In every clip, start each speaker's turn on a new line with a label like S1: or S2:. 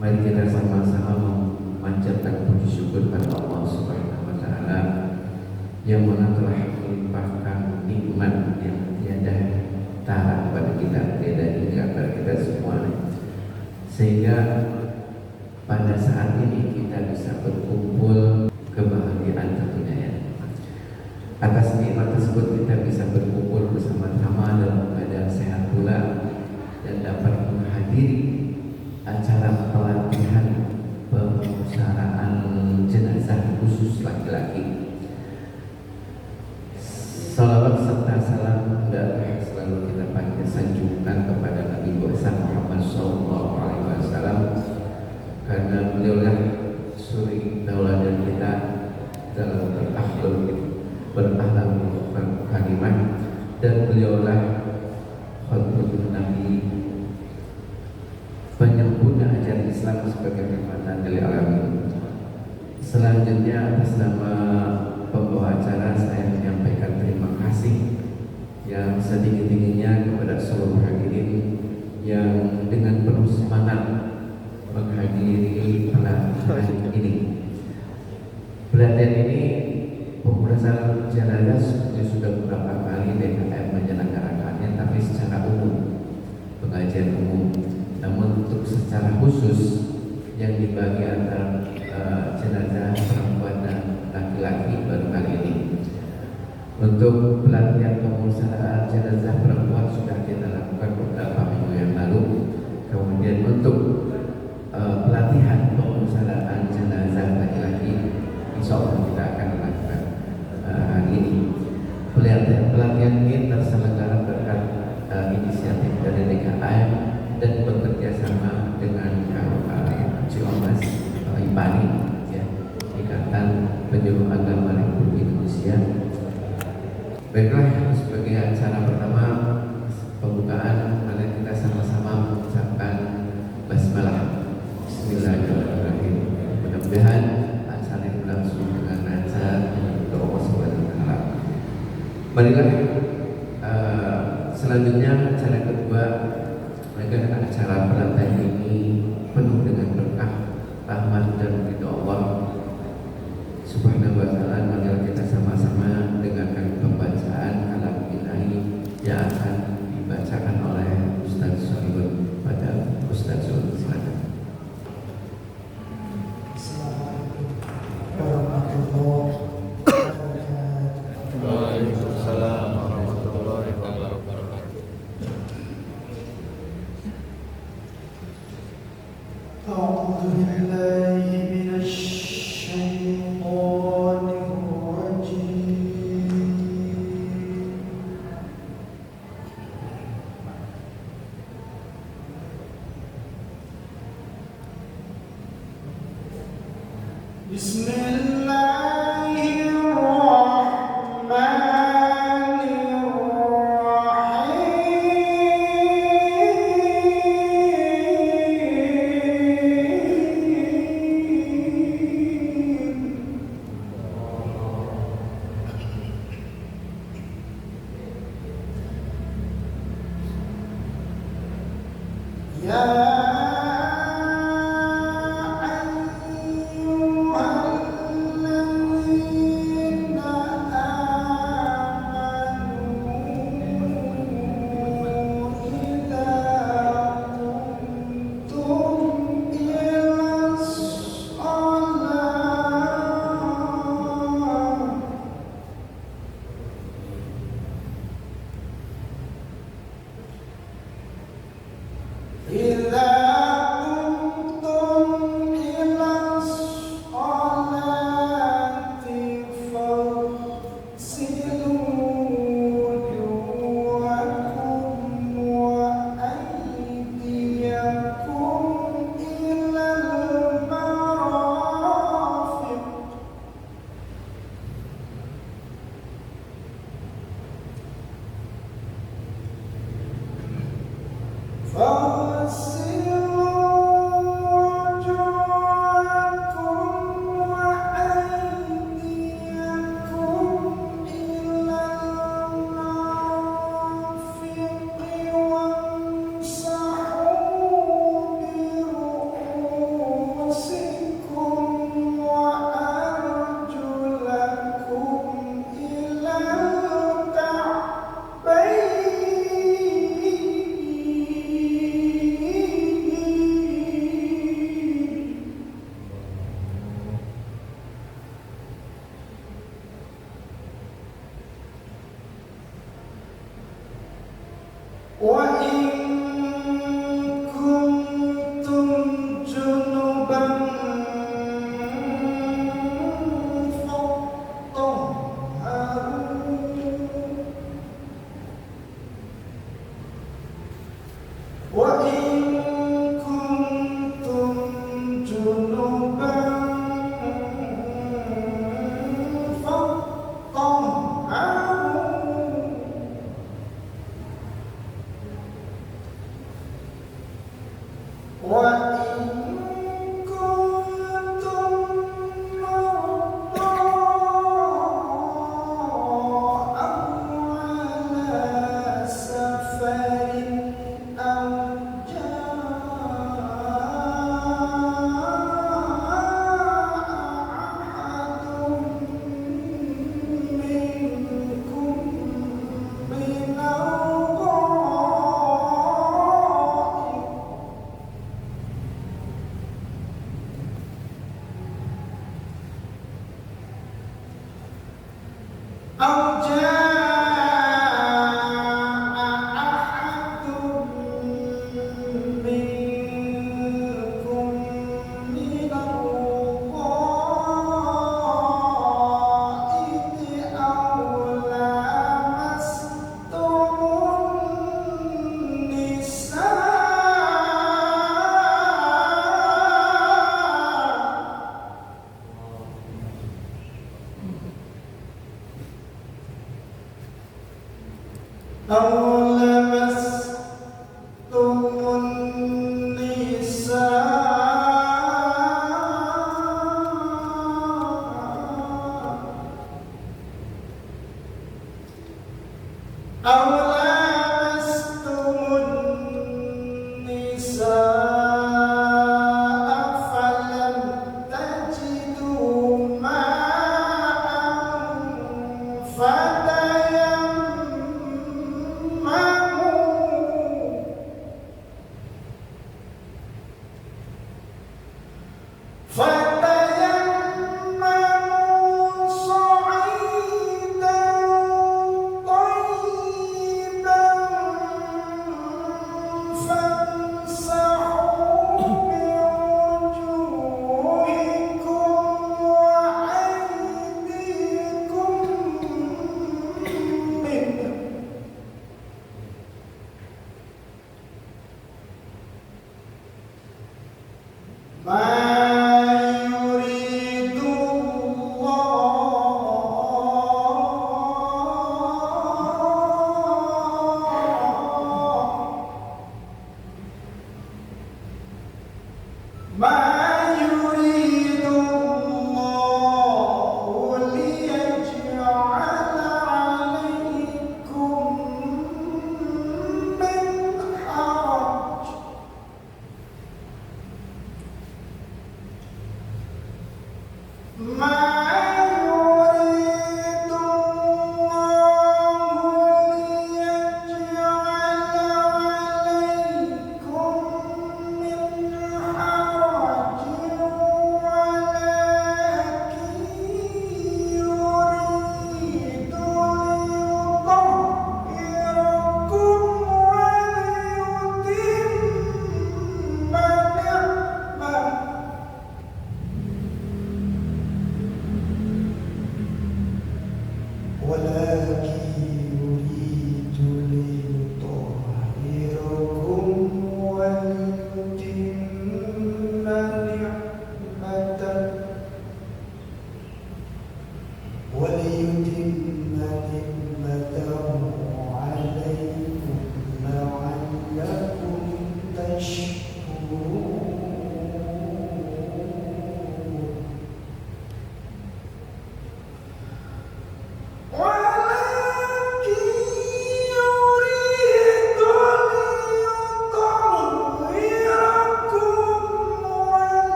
S1: Mari kita sama-sama memanjatkan puji syukur pada Allah Subhanahu wa taala yang mana telah melimpahkan nikmat yang tiada tara kepada kita, tiada hingga kepada kita semua, sehingga pada saat ini kita bisa berkumpul kebahagiaan tentunya ya. Atas nikmat tersebut kita bisa berkumpul bersama-sama dalam keadaan sehat pula dan dapat menghadiri acara pelatihan pemusaraan jenazah khusus laki-laki. Salawat serta salam hendaklah selalu kita sanjungkan kepada Nabi besar Muhammad SAW, karena beliaulah suri tauladan kita dalam berakhlak karimah, dan beliaulah khatibul Nabi, penyempurna ajaran Islam sebagai rahmatan lil alamin. Selanjutnya atas nama pembawa acara saya menyampaikan terima kasih yang setinggi-tingginya kepada seluruh hadirin yang dengan penuh semangat menghadiri pelatihan ini. Pelatihan ini pemulasaran jenazah sudah beberapa kali DKM menyelenggarakannya, tapi secara umum, pengajian umum. Namun untuk secara khusus yang dibagi antara jenazah perempuan dan laki-laki baru kali ini. Untuk pelatihan pemusaraan jenazah perempuan sudah kita lakukan beberapa minggu yang lalu. Kemudian untuk pelatihan pemusaraan jenazah laki-laki, insya Allah kita akan lakukan hari ini. Pelatihan ini terselenggara berkat inisiatif dari DKM dan bekerja sama dengan Ciamas IPANI, ya, Ikatan Penyuluh Agama Republik Indonesia. Baiklah, sebagai acara pertama pembukaan, mari kita sama-sama mengucapkan basmalah. Bismillahirrahmanirrahim. Mudah-mudahan acara ini berlangsung dengan lancar untuk Allah Subhanahu wa taala. Marilah selanjutnya acara kedua, agar acara pelatihan ini penuh dengan berkah, rahmat dan ridha Allah Subhanahu wa taala. Mari kita sama-sama dengarkan pembacaan kalam ilahi yang akan dibacakan oleh Ustaz Solihun. Pada Ustaz Solihun, silakan.
S2: Assalamualaikum warahmatullahi wabarakatuh.
S3: Waalaikumsalam warahmatullahi wabarakatuh.
S2: أعوذ بالله من الشيطان الرجيم. بسم الله الرحمن الرحيم. يا إذا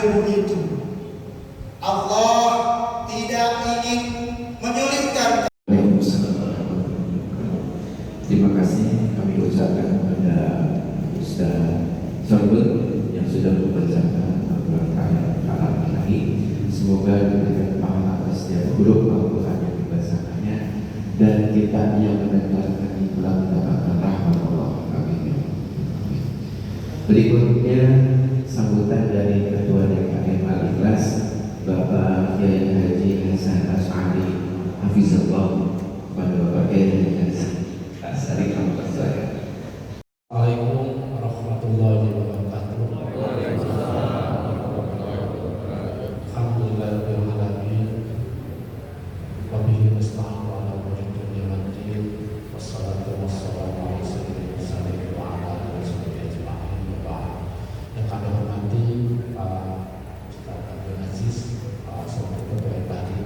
S2: ilmu itu. Allah tidak ingin menyulitkan.
S1: Terima kasih kami ucapkan kepada Ustaz Soibul yang sudah membacakan Al-Quran Kalam Ilahi. Semoga diberikan pahala atas setiap huruf Al-Quran yang dibacakannya, dan kita yang mendengarkan pulang mendapatkan rahmat Allah. Amin. Berikutnya sambutan dari Ketua DKM Al-Ikhlas, Bapak Kiai Haji Hasan Asy'ari Hafizallah. Kepada Bapak Kiai Hasan Asy'ari Hafizallah.
S4: Assalamualaikum warahmatullahi wabarakatuh. Alhamdulillahirabbil alamin. Wa bihi nasta'inu ala umuri dunya wad din. Wassalatu wassalamu ala sayyidil mursalin wa ala alihi washabihi ajma'in. Yang kami hormati Pak Ustaz Abdul Aziz selaku Ketua Bali,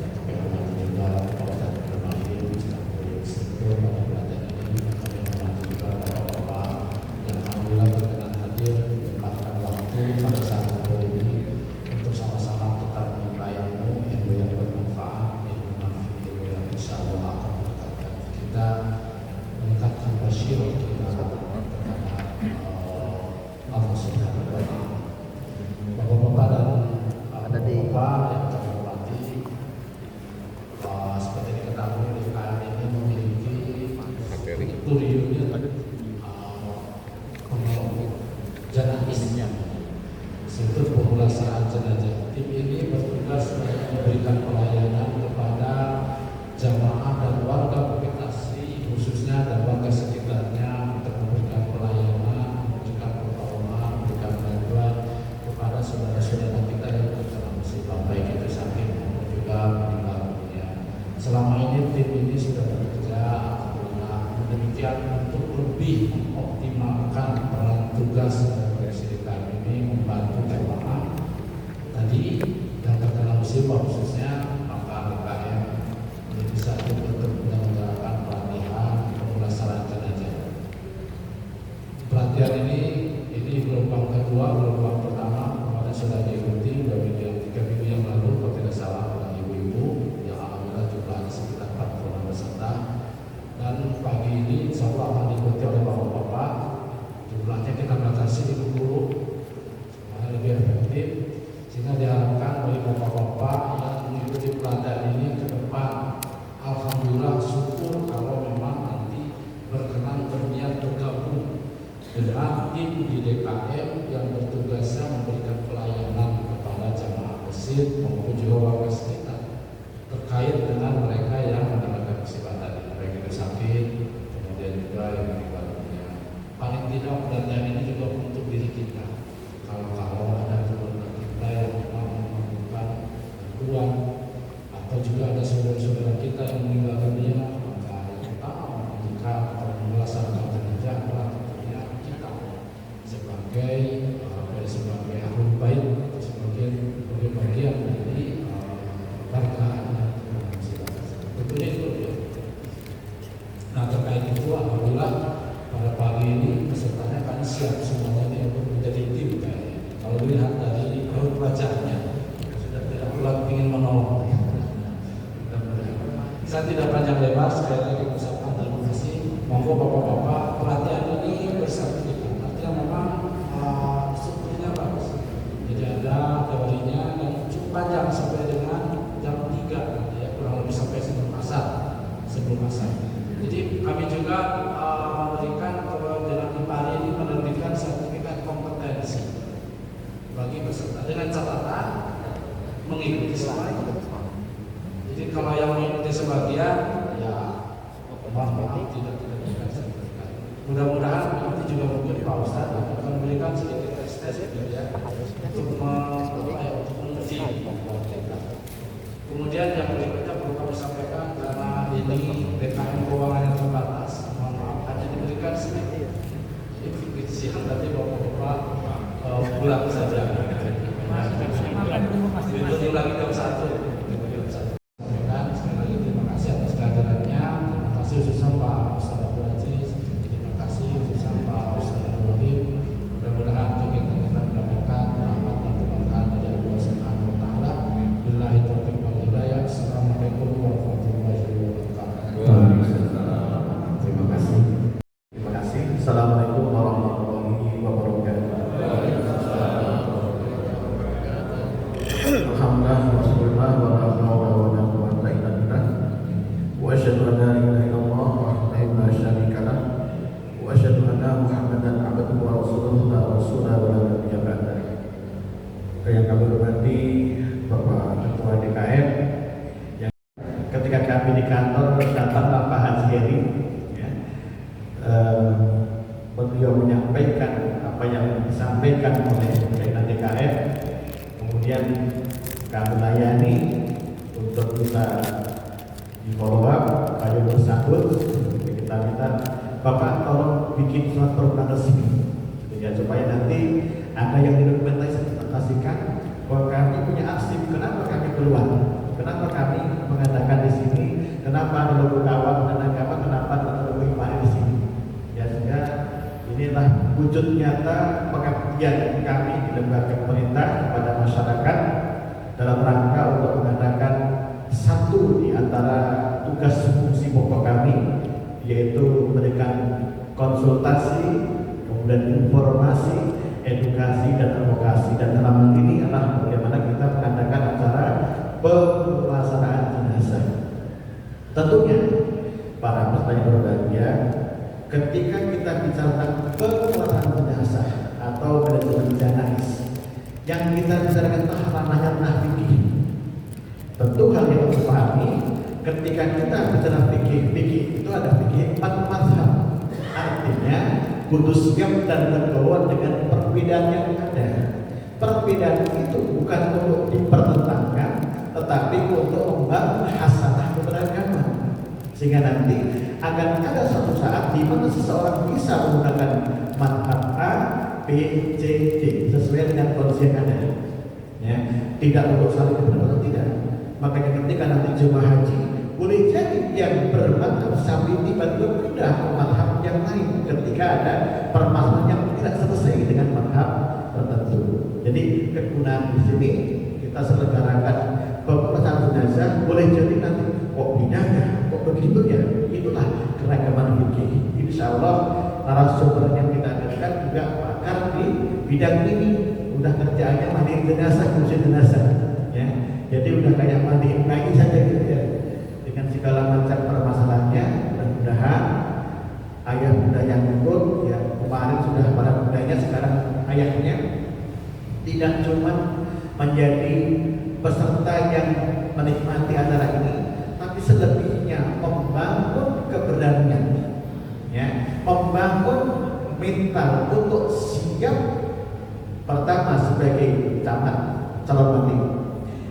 S4: yang kami hormati juga Pak Ustaz Abdul Rahim selaku Inspektur pada pelatihan ini. Kami hormati juga Bapak-bapak yang alhamdulillah berkenan hadir menyempatkan waktu pada saat ini untuk sama-sama tetap menimba ilmu yang bermanfaat, ilmu manfaat yang insya Allah akan meningkatkan kita, meningkatkan basyirah kita terhadap Allah Subhanahu wa Ta'ala. Bapak-bapak dan bapak yang kami hormati, seperti diketahui DKM ini memiliki kurikulum jenazahnya, yaitu pemulasaran jenazah. Tim ini bertugas memberikan pelayanan kepada jamaah dan warga Bukit Asri khususnya dan warga sekitarnya untuk memberikan pelayanan, memberikan pertolongan, memberikan bantuan kepada saudara-saudara kita yang terkena musibah baik itu sakit maupun juga meninggal dunia. Selama ini tim ini sudah bekerja alhamdulillah demikian untuk lebih mengoptimalkan peran tugas Presiden kami ini membantu jamaah tadi yang terkena musibah khususnya, maka DKM menjadi satu untuk menyelenggarakan pelatihan pemulasaran jenazah. Pelatihan ini gelombang kedua, gelombang pertama kemarin sudah diikuti 3 minggu yang lalu kalau tidak salah oleh ibu-ibu yang alhamdulillah jumlahnya sekitar 40 peserta, dan pagi ini insya Allah akan diikuti oleh bapak-bapak. Jumlahnya kita batasi 10 supaya lebih efektif, sehingga diharapkan bagi bapak-bapak yang mengikuti pelatihan ini ke depan alhamdulillah syukur kalau memang nanti berkenan berniat bergabung dengan tim di DKM yang bertugasnya memberikan pelayanan kepada jamaah masjid maupun juga warga sekitar terkait dengan mereka yang mendapatkan musibah tadi, baik itu sakit kemudian juga yang meninggal dunia. Paling tidak pelatihan ini juga untuk diri kita. Kalau ada keluarga kita yang memang memerlukan bantuan atau juga ada saudara-saudara kita yang meninggal dunia, maka yang pertama jika akan melaksanakan jenazah adalah tentunya kita sebagai ahli bait atau sebagai bagian dari warga tentunya itu. Nah terkait itu alhamdulillah pada pagi ini pesertanya kan siap semuanya untuk menjadi tim kayaknya. Kalau dilihat dari raut wajahnya sudah tidak pula ingin menolong. Saya tidak panjang lebar, sekali lagi ucapkan terima kasih. Monggo bapak-bapak, pelatihan ini bersertifikat. Artinya memang strukturnya bagus. Jadi ada teorinya dan cukup panjang sampai dengan jam 3 ya, kurang lebih sampai sebelum asar. Jadi kami juga memberikan dengan IPARI ini menerbitkan sertifikat kompetensi bagi peserta dengan catatan mengikuti semuanya. Jadi kalau yang mengikuti sebagian ya maaf tidak diberikan sertifikat. Mudah-mudahan nanti juga mungkin Pak Ustadz akan memberikan sedikit tes gitu ya untuk menguji kemampuan kita. Kemudian yang berikutnya perlu kami sampaikan karena ini DKM keuangan yang terbatas, mohon maaf hanya diberikan sedikit. Jadi siang nanti bapak-bapak pulang saja. Itu lagi jam 1. Sekali lagi terima kasih atas kehadirannya. Terima kasih khususnya Pak Ustaz Abdul Aziz. Terima kasih khususnya Pak Ustaz Abdul Rahim. Mudah-mudahan kegiatan kita mendapatkan rahmat dan
S5: yang disampaikan oleh pimpinan DKM, kemudian kami layani untuk bisa di follow up kayu tersebut. Kita minta Bapak tolong bikin surat permohonan resmi ya, supaya nanti ada yang didokumentasikan bahwa kami punya arsip, kenapa kami keluar, kenapa kami mengadakan di sini, kenapa ada logo kawan dan agama, kenapa ada logo iman di sini. Ya, sehingga inilah wujud nyata pengabdian kami di lembaga pemerintah kepada masyarakat dalam rangka untuk mengadakan satu di antara tugas fungsi pokok kami, yaitu memberikan konsultasi, kemudian informasi, edukasi dan advokasi. Dan dalam hal ini adalah bagaimana kita mengadakan acara pemulasaraan jenazah. Tentunya para peserta yang berbahagia, ketika kita bicara tentang pemulasaraan jenazah atau manajemen jenazah, yang kita bicarakan ranahnya fikih. Tentu hal yang harus dipahami ketika kita bicara fikih itu ada fikih 4 mazhab. Artinya kudu siap dan legowo dengan perbedaan yang ada. Perbedaan itu bukan untuk dipertentangkan, tetapi untuk membangun hasanah keberagaman. Sehingga nanti akan ada suatu saat di mana seseorang bisa menggunakan mazhab A, B, C, D sesuai dengan kondisi yang ada. Ya, tidak untuk saling berpendapat, tidak. Makanya ketika nanti jemaah haji boleh jadi yang bermadzhab Syafi'i tiba-tiba pindah ke mazhab yang lain ketika ada permasalahan yang tidak selesai dengan mazhab tertentu. Jadi kegunaan di sini kita selenggarakan pemulasaran jenazah, boleh jadi nanti kok bidangnya kok begitu ya. Itulah keragaman fikih. Insya Allah narasumber yang kita adakan juga pakar di bidang ini, udah kerjaannya mandiin jenazah, ngurusin jenazah, ya. Jadi udah kayak mandiin bayi saja gitu ya, dengan segala macam permasalahannya. Mudah-mudahan ayah bunda yang ikut, ya kemarin sudah para bundanya, sekarang ayahnya tidak cuma menjadi peserta yang menikmati acara ini, tapi selebihnya membangun keberanian, ya, membangun mental untuk siap. Pertama sebagai camat calon menteri,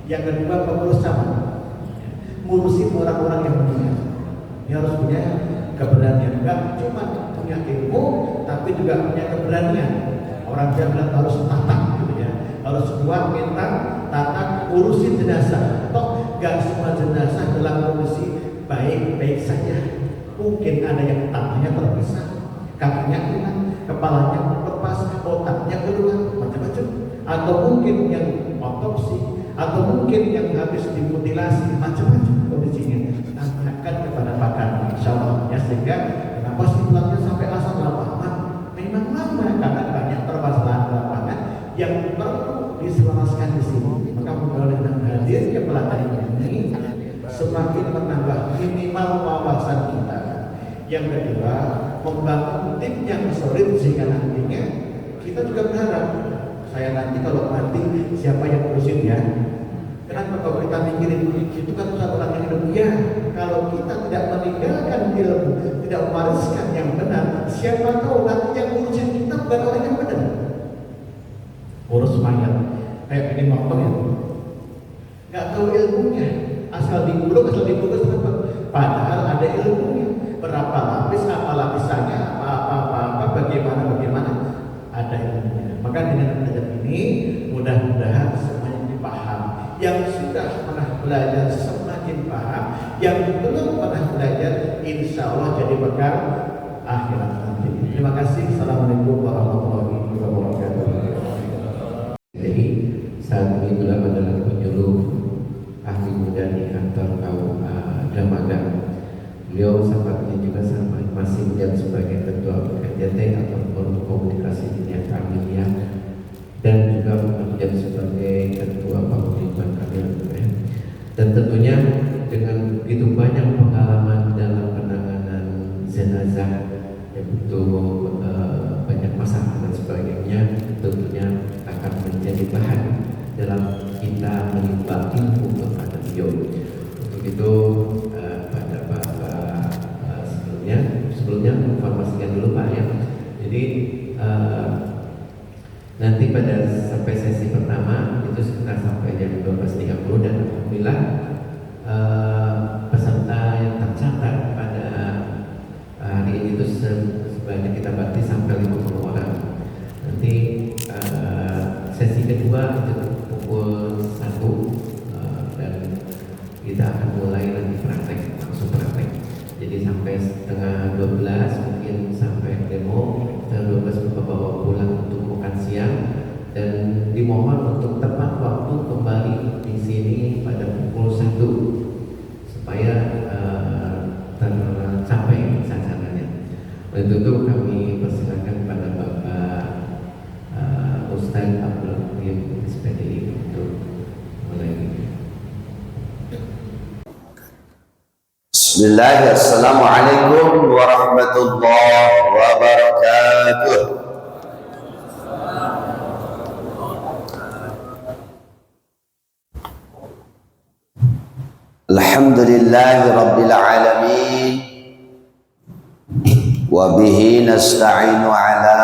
S5: yang kedua pengurus camat, ngurusin orang-orang yang meninggal. Ini harus punya keberanian, enggak cuma punya ilmu tapi juga punya keberanian. Orang Jawa harus tatak gitu ya, harus kuat mental, tatak, urusin jenazah. Toh enggak semua jenazah dalam kondisi baik-baik saja. Mungkin ada yang tangannya terpisah, kakinya hilang, kepalanya lepas, otaknya keluar, macam-macam. Atau mungkin yang otopsi, atau mungkin yang habis dimutilasi, macam-macam kondisinya. Tanyakan kepada pakar, insya Allah ya. Sehingga kenapa sih pulangnya sampai asal lapangan? Memang lama karena banyak permasalahan lapangan yang perlu diselaraskan di sini. Maka mudah-mudahan dengan hadirnya pelatihan ini semakin menambah minimal wawasan kita. Yang kedua, membangun tim yang solid sehingga nantinya kita juga berharap, saya nanti kalau mati siapa yang ngurusin ya. Kenapa kalau kita mikirin itu kan satu orang yang hidup? Ya, kalau kita tidak meninggalkan ilmu, tidak mewariskan yang benar, siapa tahu nanti yang ngurusin kita bukan orang yang benar. Urus mayat kayak ini motor ya, nggak tahu ilmunya, asal digulung, asal dibungkus, padahal ada ilmunya. Berapa lapis, apa lapisannya, apa, bagaimana, ada ilmunya. Maka dengan belajar ini mudah-mudahan semuanya dipaham. Yang sudah pernah belajar semakin paham, yang belum pernah belajar insya Allah jadi bekal akhirat nanti. Terima kasih. Assalamualaikum warahmatullahi wabarakatuh.
S1: Jadi saat ini beliau adalah penyuluh ahli muda di kantor kaum Damaga. Beliau sahabatnya juga sama masih menjabat sebagai ketua PKJT atau Forum Komunikasi Dunia Kamilia, dan juga menjabat sebagai ketua Paguyuban Kamilia. Dan tentunya dengan begitu banyak pengalaman dalam penanganan jenazah, yaitu banyak masalah dan sebagainya, tentunya akan menjadi bahan dalam kita menimba ilmu kepada beliau. Untuk itu sebelumnya informasikan dulu Pak ya. Jadi Nanti pada sampai sesi pertama itu sekitar sampai jam 12.30 dan alhamdulillah peserta yang tercatat pada hari ini itu sebanyak kita berarti sampai 50 orang. Nanti sesi kedua itu pukul 1 dan kita akan mulai lagi praktek, langsung praktek. Jadi sampai setengah 12 mungkin sampai demo, setengah 12 bawa pulang untuk makan siang, dan dimohon untuk tepat waktu kembali di sini pada pukul 1 supaya tercapai sasarannya. Untuk itu kami persilakan pada Bapak Ustaz Abdul Hakim SPDI untuk mulai.
S6: Bismillahirrahmanirrahim. Assalamualaikum warahmatullahi wabarakatuh. Alhamdulillahi rabbil alamin. Wa bihi nasta'inu ala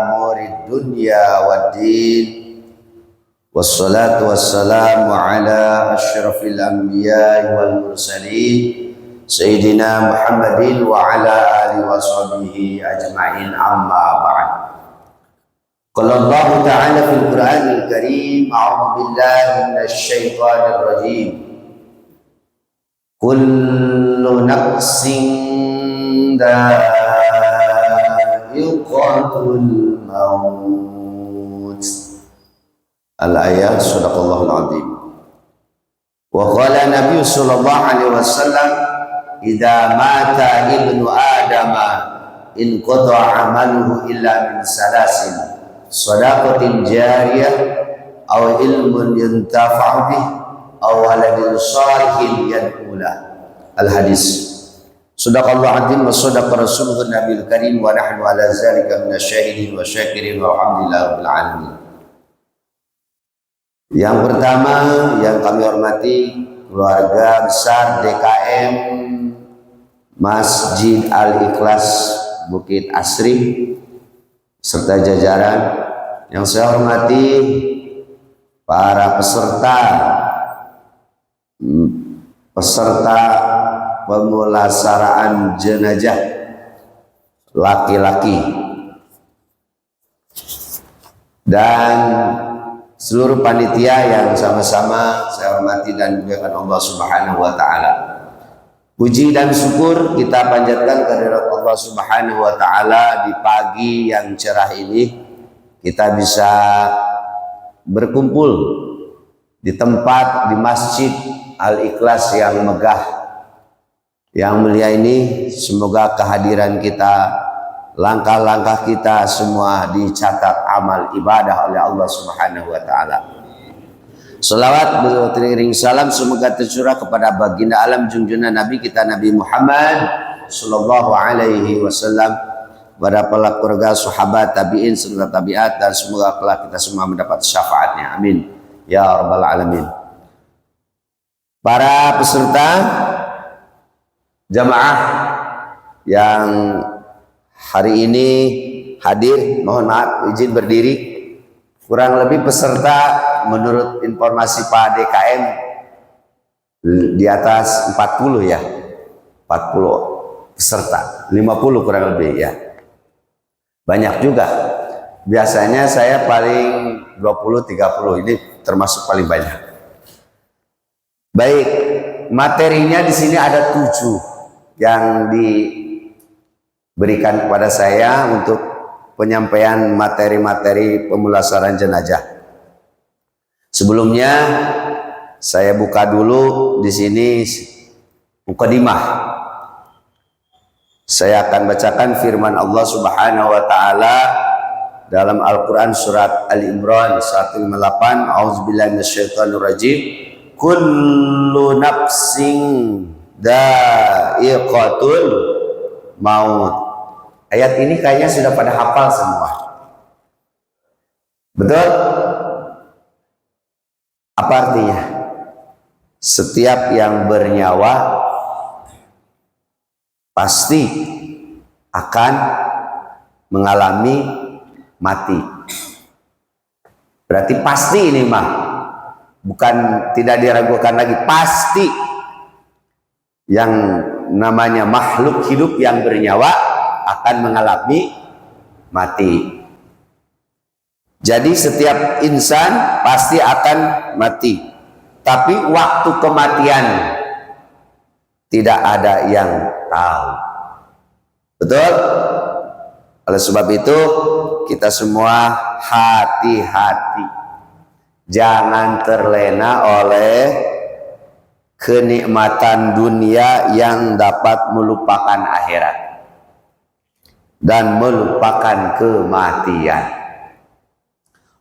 S6: umurid dunya waddin. Wassalatu wassalamu ala asyrafil anbiya'i wal mursalin Sayyidina Muhammadin wa ala alihi wa sahbihi ajma'in, amma ba'd. Qala Allah ta'ala fil Qur'anil Karim, a'udzu billahi minasy syaithanir rajim. Kullu nafsin dha'iqatul maut. Al-ayat, sadaqallahul azim. Wa qala Nabi sallallahu alaihi wasallam, idza mata ibnu adama in qata'a amaluhu illa min salasin, sadaqatin jariyah aw ilmun yuntafa'u bih aw waladin shalihin yad'ulah. Al hadis. Sadaqallahu azim wa sadaqa rasuluhu nabiyil karim wa nahnu ala zalika minasyahidin wa syakirin walhamdulillahi rabbil alamin. Yang pertama yang kami hormati keluarga besar DKM Masjid Al-Ikhlas Bukit Asri serta jajaran, yang saya hormati para peserta pemulasaraan jenazah laki-laki dan seluruh panitia yang sama-sama saya hormati dan muliakan Allah Subhanahu wa taala. Puji dan syukur kita panjatkan kehadirat Allah Subhanahu wa taala di pagi yang cerah ini, kita bisa berkumpul di tempat di Masjid Al-Ikhlas yang megah, yang mulia ini. Semoga kehadiran kita, langkah-langkah kita semua dicatat amal ibadah oleh Allah Subhanahu wa taala. Salawat beriring salam semoga tercurah kepada baginda alam junjungan Nabi kita Nabi Muhammad sallallahu alaihi wasallam, pada para keluarga, sahabat, tabi'in serta tabi'at, dan semoga kelak kita semua mendapat syafaatnya. Amin ya rabbal alamin. Para peserta jamaah yang hari ini hadir, mohon maaf izin berdiri. Kurang lebih peserta menurut informasi Pak DKM di atas 40 ya, 40 peserta, 50 kurang lebih ya. Banyak juga. Biasanya saya paling 20-30, ini termasuk paling banyak. Baik, materinya di sini ada 7 yang diberikan kepada saya untuk penyampaian materi-materi pemulasaran jenazah. Sebelumnya saya buka dulu di sini mukadimah. Saya akan bacakan firman Allah Subhanahu wa taala dalam Al-Qur'an surat Al-Imran 158, A'udzubillahi minasyaitonir rajim. Kullu nafsin dha'iqatul maut. Ayat ini kayaknya sudah pada hafal semua. Betul? Apa artinya? Setiap yang bernyawa pasti akan mengalami mati. Berarti pasti ini mah, bukan tidak diragukan lagi, pasti yang namanya makhluk hidup yang bernyawa akan mengalami mati. Jadi setiap insan pasti akan mati, tapi waktu kematian tidak ada yang tahu. Betul? Oleh sebab itu kita semua hati-hati, jangan terlena oleh kenikmatan dunia yang dapat melupakan akhirat dan melupakan kematian.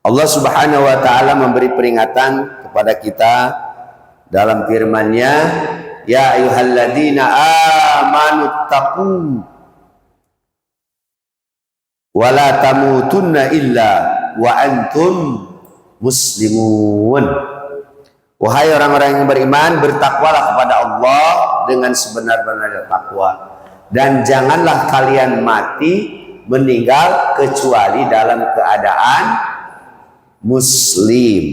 S6: Allah Subhanahu wa taala memberi peringatan kepada kita dalam firman-Nya, ya ayyuhalladzina amanu taqu wa la tamutunna illa wa antum muslimun. Wahai orang-orang yang beriman, bertakwalah kepada Allah dengan sebenar-benarnya takwa, dan janganlah kalian mati meninggal kecuali dalam keadaan muslim.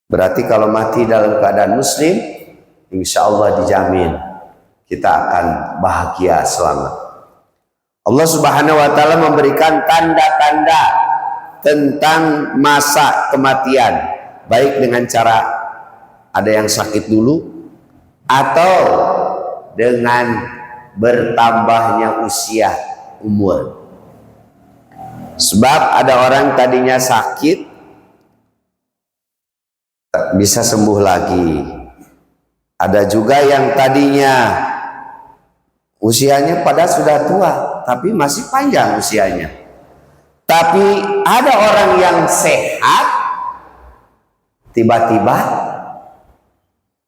S6: Berarti kalau mati dalam keadaan muslim, insya Allah dijamin kita akan bahagia selamat. Allah Subhanahu wa taala memberikan tanda-tanda tentang masa kematian, baik dengan cara ada yang sakit dulu atau dengan bertambahnya usia umur. Sebab ada orang tadinya sakit bisa sembuh lagi. Ada juga yang tadinya usianya padahal sudah tua tapi masih panjang usianya. Tapi ada orang yang sehat tiba-tiba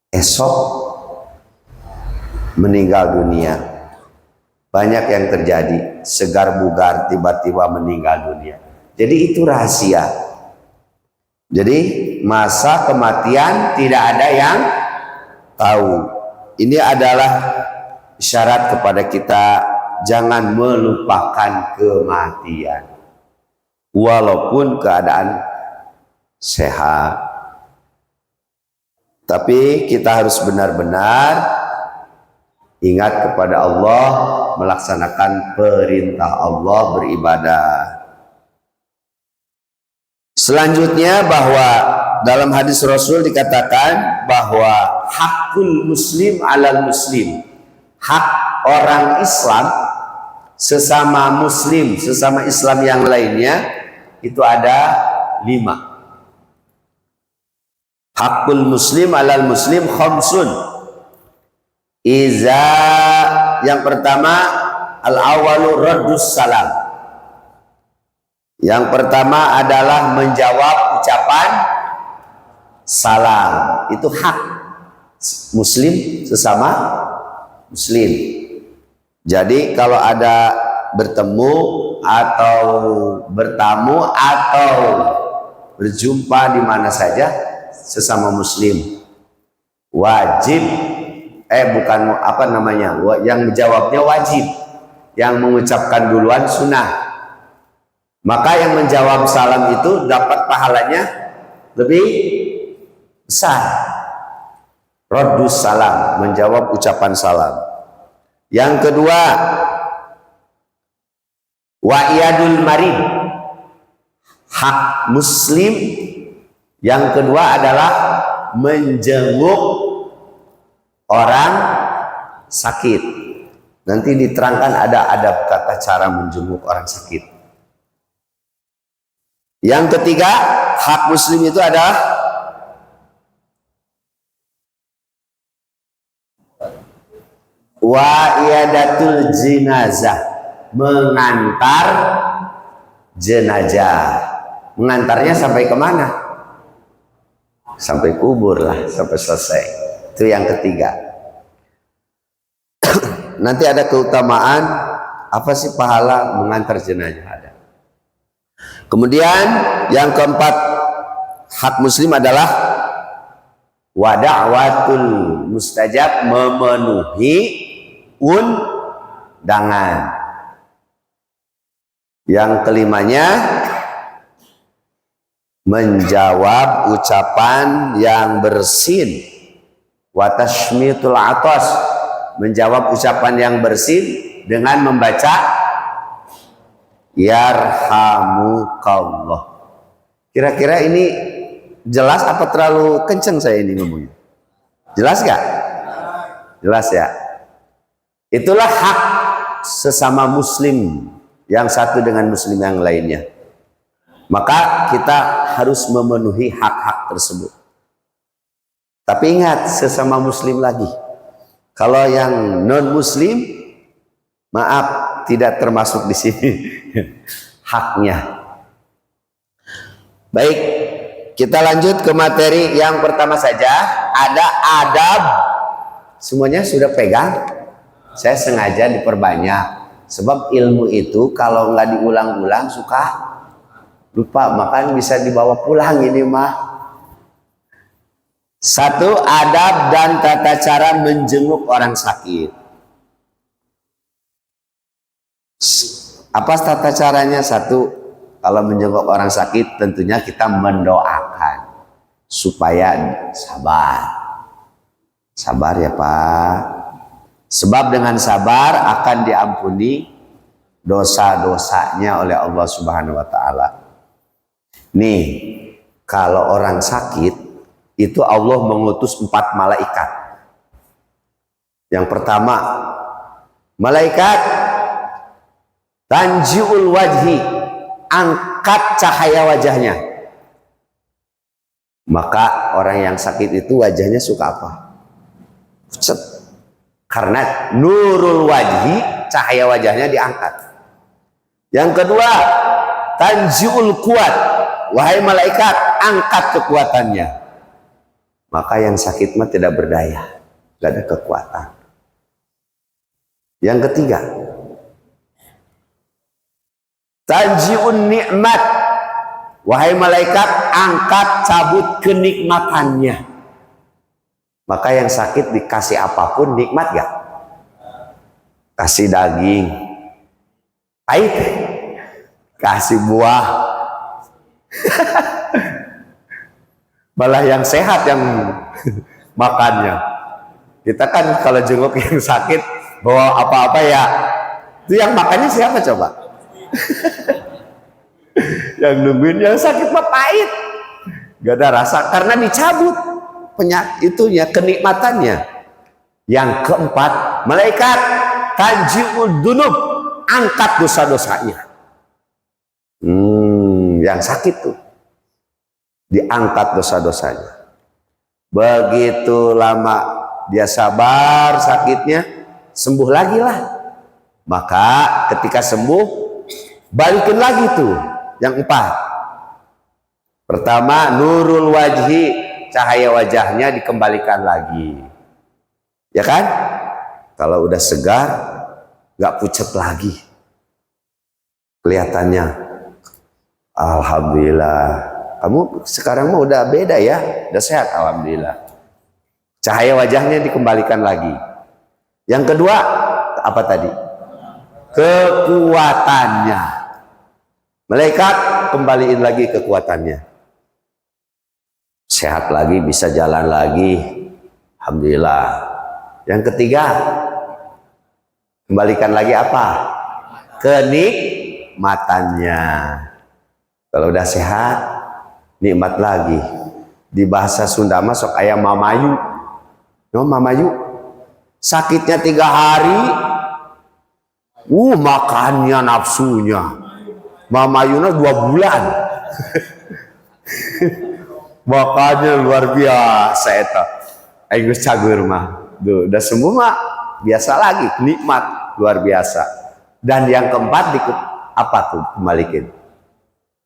S6: esok meninggal dunia. Banyak yang terjadi, segar bugar tiba-tiba meninggal dunia. Jadi itu rahasia. Jadi masa kematian tidak ada yang tahu. Ini adalah isyarat kepada kita jangan melupakan kematian walaupun keadaan sehat. Tapi kita harus benar-benar ingat kepada Allah, melaksanakan perintah Allah, beribadah. Selanjutnya bahwa dalam hadis Rasul dikatakan bahwa hakul muslim alal muslim, hak orang Islam sesama muslim, sesama Islam yang lainnya itu ada 5. Hakul muslim alal muslim khamsun. Yang pertama al-awalu raddus salam. Yang pertama adalah menjawab ucapan salam. Itu hak muslim sesama muslim. Jadi kalau ada bertemu atau bertamu atau berjumpa di mana saja sesama muslim, wajib bukan apa namanya, yang menjawabnya wajib, yang mengucapkan duluan sunnah. Maka yang menjawab salam itu dapat pahalanya lebih besar. Raddus salam, menjawab ucapan salam. Yang kedua, wa'iyadul marid, hak muslim yang kedua adalah menjenguk orang sakit. Nanti diterangkan ada adab kata cara menjenguk orang sakit. Yang ketiga, hak muslim itu adalah wa'iyadatul jenazah, mengantar jenazah. Mengantarnya sampai kemana? Sampai kubur lah, sampai selesai. Itu yang ketiga. Nanti ada keutamaan, apa sih pahala mengantar jenazah ada. Kemudian yang keempat, hak muslim adalah wada'watul mustajab, memenuhi undangan. Yang kelimanya menjawab ucapan yang bersin, wa tashmitul atas, menjawab ucapan yang bersin dengan membaca yarhamukallah. Kira-kira ini jelas apa terlalu kenceng saya ini ngomongnya? Jelas gak? Jelas ya. Itulah hak sesama muslim yang satu dengan muslim yang lainnya. Maka kita harus memenuhi hak-hak tersebut. Tapi ingat, sesama muslim lagi. Kalau yang non muslim, maaf, tidak termasuk di sini haknya. Baik, kita lanjut ke materi yang pertama saja. Ada adab. Semuanya sudah pegang? Saya sengaja diperbanyak. Sebab ilmu itu kalau nggak diulang-ulang suka lupa. Makanya bisa dibawa pulang ini mah. Satu, adab dan tata cara menjenguk orang sakit. Apa tata caranya? Satu, kalau menjenguk orang sakit tentunya kita mendoakan supaya sabar. Sabar ya Pak. Sebab dengan sabar akan diampuni dosa-dosanya oleh Allah Subhanahu wa taala. Nih, kalau orang sakit itu Allah mengutus 4 malaikat. Yang pertama, malaikat tanjiul wajhi, angkat cahaya wajahnya. Maka orang yang sakit itu wajahnya suka apa? Pucat. Karena nurul wajhi, cahaya wajahnya diangkat. Yang kedua, tanjiul kuat, wahai malaikat, angkat kekuatannya. Maka yang sakit mah tidak berdaya, tidak ada kekuatan. Yang ketiga, tanjiun nikmat, wahai malaikat, angkat cabut kenikmatannya. Maka yang sakit dikasih apapun nikmat gak? Kasih daging pahit, kasih buah malah yang sehat yang makannya. Kita kan kalau jenguk yang sakit bawa apa-apa ya, itu yang makannya siapa coba? Yang nungguin yang sakit mah pahit, gak ada rasa karena dicabut itunya, kenikmatannya. Yang keempat, malaikat tanjiul dunub, angkat dosa-dosanya. Yang sakit tuh diangkat dosa-dosanya. Begitu lama dia sabar sakitnya, sembuh lagi lah. Maka ketika sembuh, balikin lagi tuh yang 4. Pertama, nurul wajhi, cahaya wajahnya dikembalikan lagi. Ya kan? Kalau udah segar, nggak pucat lagi. Kelihatannya, alhamdulillah. Kamu sekarang mah udah beda ya, udah sehat, alhamdulillah. Cahaya wajahnya dikembalikan lagi. Yang kedua, apa tadi? Kekuatannya. Malaikat kembaliin lagi kekuatannya. Sehat lagi, bisa jalan lagi, alhamdulillah. Yang ketiga, kembalikan lagi apa? Kenikmatannya. Kalau udah sehat, nikmat lagi. Di bahasa Sunda masuk ayam mamayu. No, mamayu. Sakitnya 3 hari, makannya nafsunya. Mamayuna 2 bulan. Makanya luar biasa eta. Aing geus cager mah. Duh, udah sembuh mah biasa lagi, nikmat luar biasa. Dan yang keempat apa tuh kembaliin?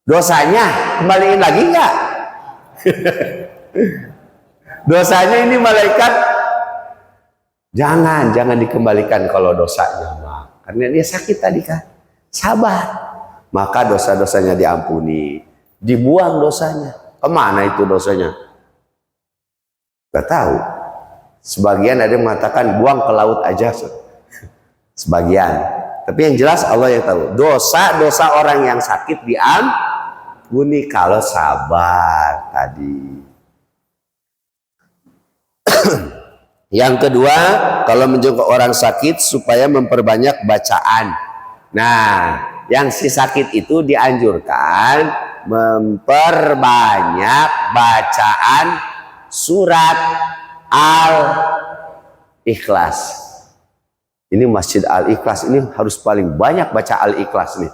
S6: Dosanya kembaliin lagi enggak? Dosanya ini malaikat jangan dikembalikan kalau dosanya mah. Karena dia sakit tadi kan. Sabar. Maka dosa-dosanya diampuni. Dibuang dosanya. Kemana itu dosanya? Gak tahu. Sebagian ada yang mengatakan buang ke laut aja. Sebagian. Tapi yang jelas Allah yang tahu. Dosa-dosa orang yang sakit ampuni kalau sabar tadi. Yang kedua, kalau menjenguk orang sakit supaya memperbanyak bacaan. Nah, yang si sakit itu dianjurkan memperbanyak bacaan surat Al-Ikhlas. Ini Masjid Al-Ikhlas ini harus paling banyak baca Al-Ikhlas nih.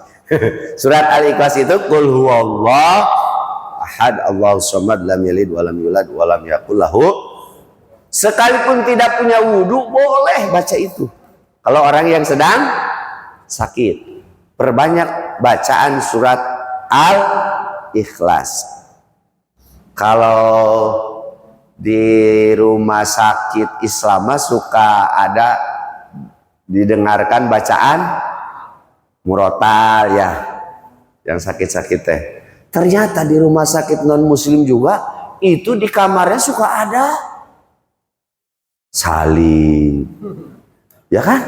S6: Surat Al-Ikhlas itu qul huwallahu ahad Allahus samad lam yalid walam yulad walam yakul lahu. Sekalipun tidak punya wudhu boleh baca itu. Kalau orang yang sedang sakit, perbanyak bacaan surat Al-Ikhlas. Kalau di rumah sakit Islam suka ada didengarkan bacaan murotal ya, yang sakit-sakit teh. Ternyata di rumah sakit non muslim juga itu di kamarnya suka ada salim, ya kan?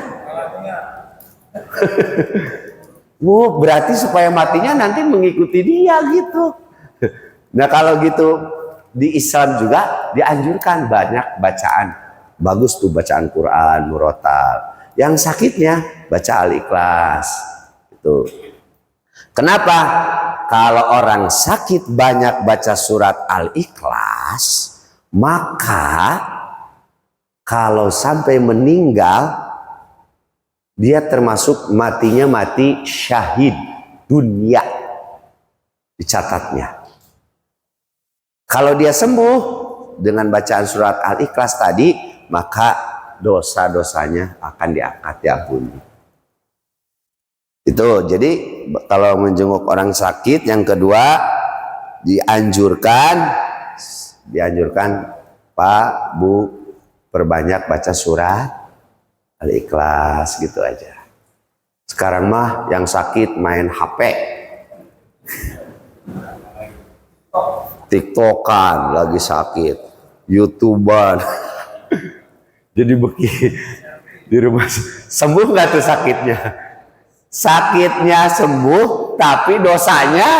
S6: Berarti supaya matinya nanti mengikuti dia gitu. Nah kalau gitu di Islam juga dianjurkan banyak bacaan. Bagus tuh bacaan Quran, murotal. Yang sakitnya baca Al-Ikhlas. Itu. Kenapa? Kalau orang sakit banyak baca surat Al-Ikhlas, maka kalau sampai meninggal dia termasuk matinya mati syahid dunia, dicatatnya. Kalau dia sembuh dengan bacaan surat Al-Ikhlas tadi, maka dosa-dosanya akan diangkat, diampuni. Itu jadi kalau menjenguk orang sakit, yang kedua dianjurkan Pak, Bu, perbanyak baca surat Al-Ikhlas gitu aja. Sekarang mah yang sakit main HP, TikTokan lagi sakit, YouTuber. Jadi begini di rumah sembuh nggak tuh sakitnya? Sakitnya sembuh tapi dosanya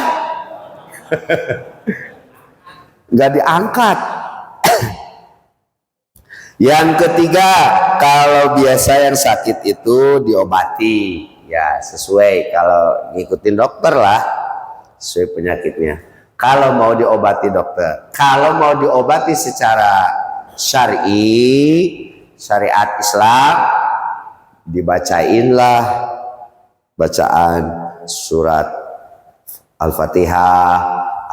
S6: nggak diangkat. Yang ketiga, kalau biasa yang sakit itu diobati, ya sesuai kalau ngikutin dokter lah, sesuai penyakitnya. Kalau mau diobati dokter, kalau mau diobati secara syar'i, syariat Islam, dibacainlah bacaan surat Al-Fatihah,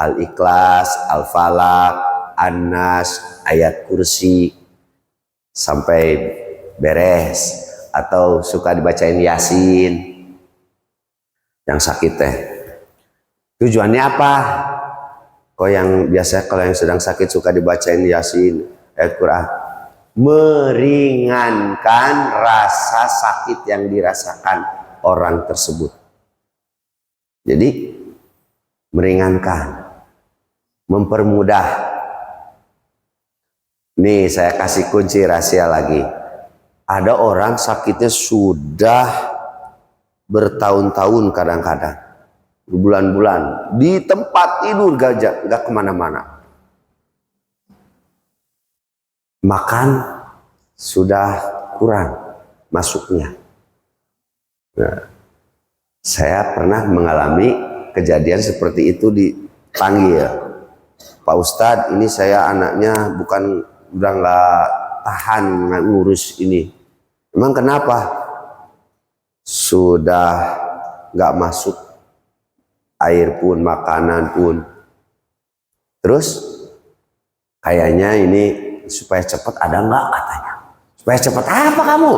S6: Al-Ikhlas, Al-Falaq, An-Nas, ayat kursi sampai beres, atau suka dibacain Yasin yang sakit teh. Tujuannya apa? Kok yang biasa kalau yang sedang sakit suka dibacain Yasin, ayat Quran, meringankan rasa sakit yang dirasakan orang tersebut. Jadi meringankan, mempermudah. Nih saya kasih kunci rahasia lagi. Ada orang sakitnya sudah bertahun-tahun, kadang-kadang berbulan-bulan di tempat tidur gak kemana-mana. Makan sudah kurang masuknya. Nah, saya pernah mengalami kejadian seperti itu, dipanggil, Pak Ustadz, ini saya anaknya udah nggak tahan ngurus ini. Emang kenapa? Sudah nggak masuk air pun, makanan pun. Terus kayaknya ini supaya cepat, ada nggak katanya? Supaya cepat apa kamu?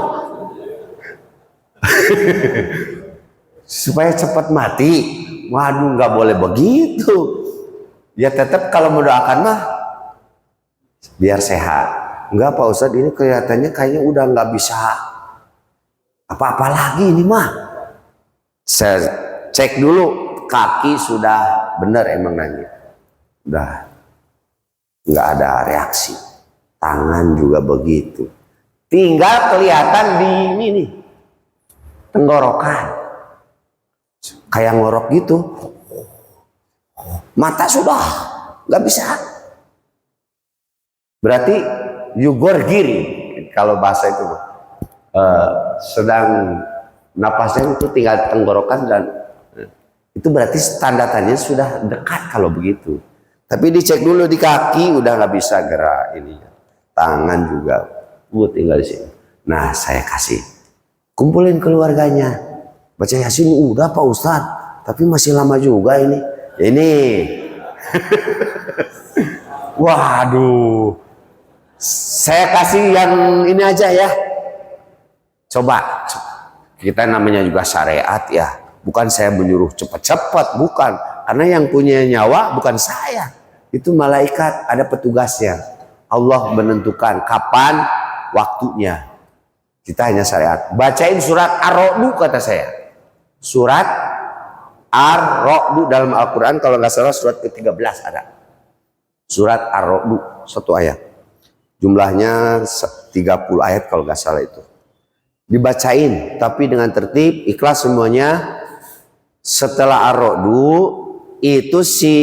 S6: Supaya cepat mati. Waduh, nggak boleh begitu. Ya tetap kalau mendoakan mah biar sehat. Enggak Pak Ustadz, ini kelihatannya kayaknya udah nggak bisa apa-apa lagi ini mah. Saya cek dulu, kaki sudah benar emang nanya, udah nggak ada reaksi. Tangan juga begitu. Tinggal kelihatan di ini nih, tenggorokan, kayak ngorok gitu. Mata sudah nggak bisa. Berarti yugorgiri kalau bahasa itu sedang napasnya itu tinggal tenggorokan dan itu berarti tanda-tandanya sudah dekat kalau begitu. Tapi dicek dulu di kaki udah nggak bisa gerak ini, tangan juga, tinggal di sini. Nah saya kasih, kumpulin keluarganya, baca Yasin udah Pak Ustadz, tapi masih lama juga ini. Ini, waduh, saya kasih yang ini aja ya. Coba, kita namanya juga syariat ya. Bukan saya menyuruh cepat-cepat, bukan. Karena yang punya nyawa bukan saya. Itu malaikat, ada petugasnya. Allah menentukan kapan waktunya. Kita hanya syariat. Bacain surat Ar-Ra'd kata saya. Surat Ar-Ra'd dalam Al-Quran kalau nggak salah surat ke-13 ada. Surat Ar-Ra'd, satu ayat. Jumlahnya 30 ayat kalau nggak salah itu. Dibacain, tapi dengan tertib, ikhlas semuanya. Setelah Ar-Ra'd itu si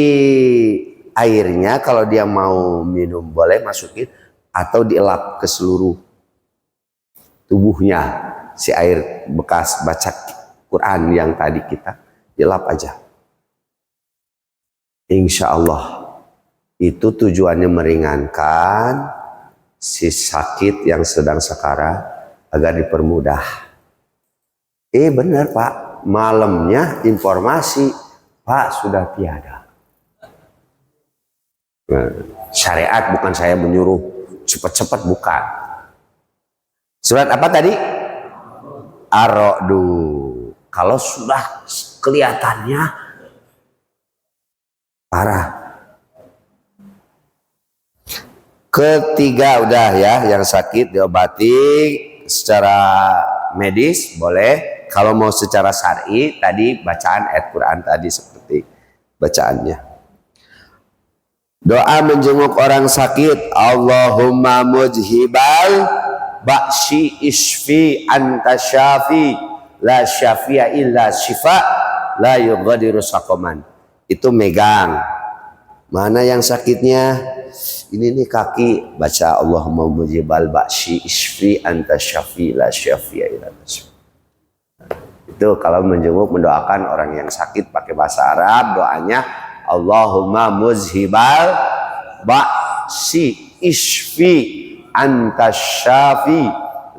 S6: airnya kalau dia mau minum boleh masukin atau dielap ke seluruh tubuhnya. Si air bekas baca Quran yang tadi kita dielap aja. Insya Allah itu tujuannya meringankan si sakit yang sedang sekarat agar dipermudah. Benar Pak. Malamnya informasi Pak sudah tiada. Nah, syariat bukan saya menyuruh cepat-cepat, bukan. Surat apa tadi? Ar-Ra'd. Kalau sudah kelihatannya parah. Ketiga udah ya, yang sakit diobati secara medis boleh. Kalau mau secara syar'i tadi bacaan ayat Quran tadi seperti bacaannya. Doa menjenguk orang sakit. Allahumma mujhibal ba'si isfi anta syafi la syafi'a illa syifa la yughadiru saqaman. Itu megang. Mana yang sakitnya? Ini nih kaki, baca Allahumma mujhibal ba'si isfi anta syafi la syafi'a illa syifa. Itu kalau menjenguk mendoakan orang yang sakit pakai bahasa Arab, doanya Allahumma muzhibal ba'si isfi anta syafi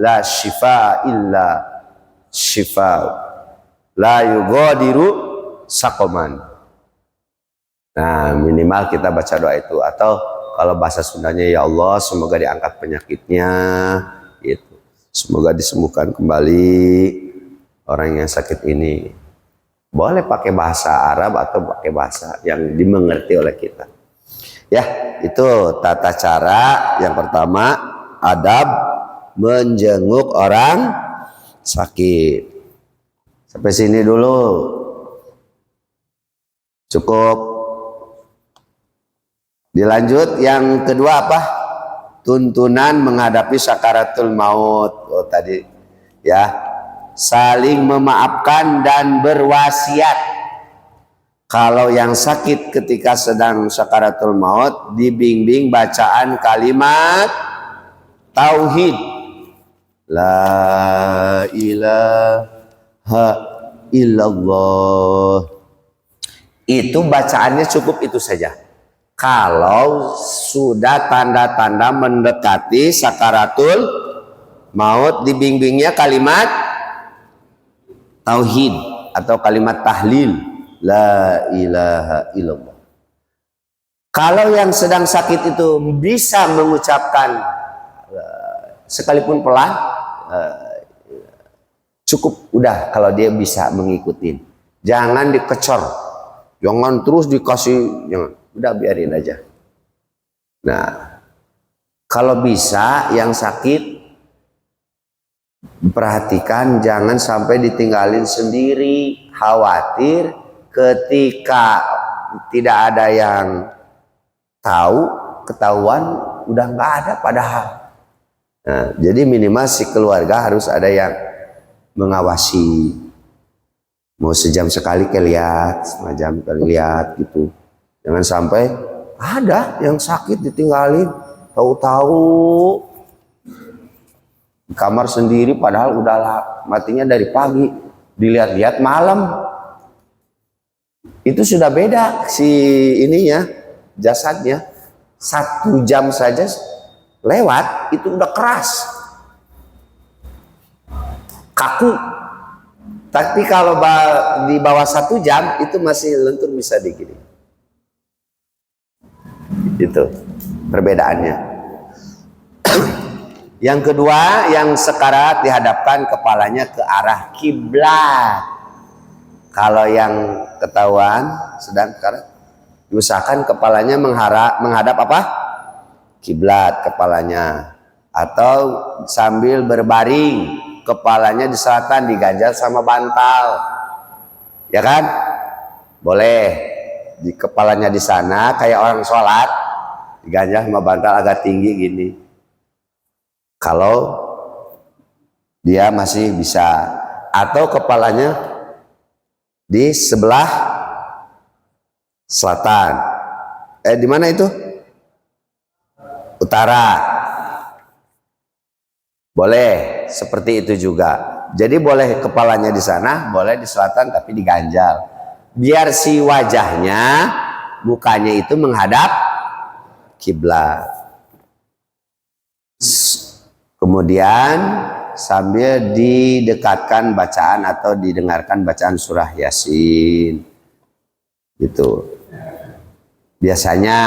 S6: la syifa illa syifa la yughadiru saqaman. Nah minimal kita baca doa itu. Atau kalau bahasa Sundanya ya Allah semoga diangkat penyakitnya gitu. Semoga disembuhkan kembali orang yang sakit ini. Boleh pakai bahasa Arab atau pakai bahasa yang dimengerti oleh kita. Ya, itu tata cara yang pertama, adab menjenguk orang sakit. Sampai sini dulu. Cukup. Dilanjut yang kedua apa? Tuntunan menghadapi sakaratul maut. Oh tadi ya. Saling memaafkan dan berwasiat. Kalau yang sakit ketika sedang sakaratul maut dibimbing bacaan kalimat tauhid. La ilaha illallah. Itu bacaannya cukup itu saja. Kalau sudah tanda-tanda mendekati sakaratul maut dibimbingnya kalimat tauhid atau kalimat tahlil la ilaha illallah. Kalau yang sedang sakit itu bisa mengucapkan sekalipun pelan cukup udah kalau dia bisa mengikuti. Jangan dikecor. Jangan terus dikasih, jangan. Udah biarin aja. Nah, kalau bisa yang sakit perhatikan jangan sampai ditinggalin sendiri, khawatir ketika tidak ada yang tahu, ketahuan udah nggak ada padahal. Nah, jadi minimal si keluarga harus ada yang mengawasi. Mau sejam sekali lihat, setengah jam kali lihat gitu. Jangan sampai ada yang sakit ditinggalin, tahu-tahu di kamar sendiri padahal udah matinya dari pagi, dilihat-lihat malam. Itu sudah beda si ininya, jasadnya. 1 jam saja lewat itu udah keras, kaku. Tapi kalau di bawah 1 jam itu masih lentur, bisa digini. Itu perbedaannya. Yang kedua, yang sekarat dihadapkan kepalanya ke arah kiblat. Kalau yang ketahuan sedang sekarat, diusahakan kepalanya menghadap apa? Kiblat kepalanya. Atau sambil berbaring, kepalanya di selatan, diganjal sama bantal. Ya kan? Boleh. Di kepalanya di sana kayak orang sholat, diganjal sama bantal agak tinggi gini. Kalau dia masih bisa. Atau kepalanya di sebelah selatan. Di mana itu? Utara. Boleh seperti itu juga. Jadi boleh kepalanya di sana, boleh di selatan tapi diganjal. Biar si wajahnya, mukanya itu menghadap kiblat. Kemudian sambil didekatkan bacaan atau didengarkan bacaan surah Yasin. Gitu. Biasanya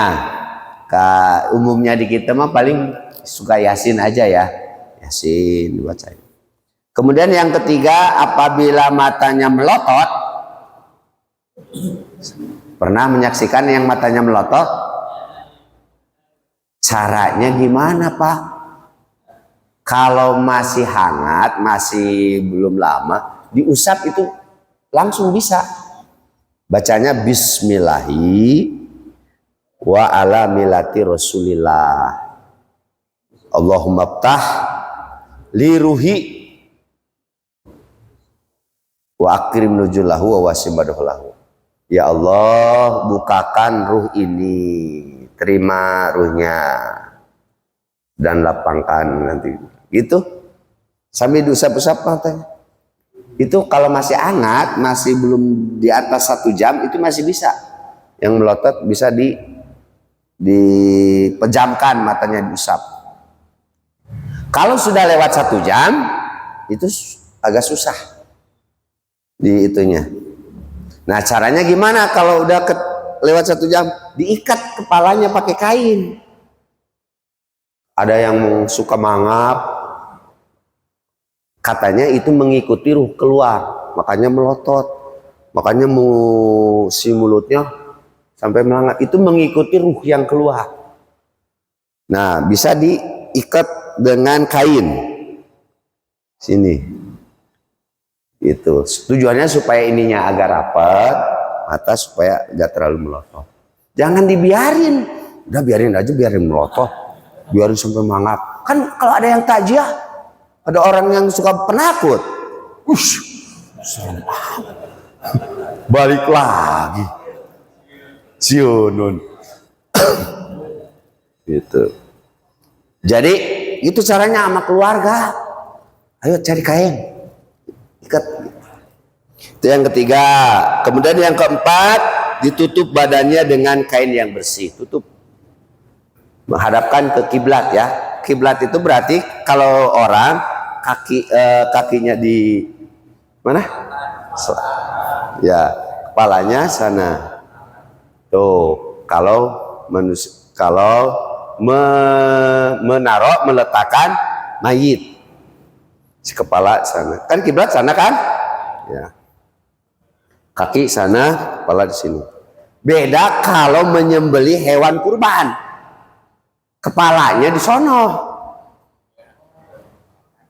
S6: umumnya di kita mah paling suka Yasin aja ya. Yasin dibacain. Kemudian yang ketiga, apabila matanya melotot, pernah menyaksikan yang matanya melotot? Caranya gimana, Pak? Kalau masih hangat, masih belum lama, diusap itu langsung bisa. Bacanya Bismillahi wa ala millati Rasulillah. Allahumma ftah li ruhi wa akrim nujulahu wa wasimadulahu. Ya Allah, bukakan ruh ini, terima ruhnya dan lapangkan nanti. Gitu sambil diusap-usap matanya. Itu kalau masih hangat, masih belum di atas 1 jam, itu masih bisa. Yang melotot bisa dipejamkan, matanya diusap. Kalau sudah lewat 1 jam, itu agak susah di itunya. Nah, caranya gimana kalau udah lewat 1 jam? Diikat kepalanya pakai kain. Ada yang suka mangap, katanya itu mengikuti ruh keluar, makanya melotot, makanya si mulutnya sampai melangap, itu mengikuti ruh yang keluar. Nah, bisa diikat dengan kain sini. Itu tujuannya supaya ininya agak rapat, mata supaya gak terlalu melotot. Jangan dibiarin, udah biarin aja, biarin melotot, biarin sampai mangap. Kan kalau ada yang takjiah, ada orang yang suka penakut, balik lagi, Sionun, gitu. Jadi itu caranya sama keluarga. Ayo cari kain, ikat. Itu yang ketiga. Kemudian yang keempat, ditutup badannya dengan kain yang bersih. Tutup, menghadapkan ke kiblat ya. Kiblat itu berarti kalau orang kakinya di mana? Ya, kepalanya sana. Tuh, kalau meletakkan mayit, si kepala sana. Kan kiblat sana kan? Ya. Kaki sana, kepala di sini. Beda kalau menyembelih hewan kurban. Kepalanya di sono.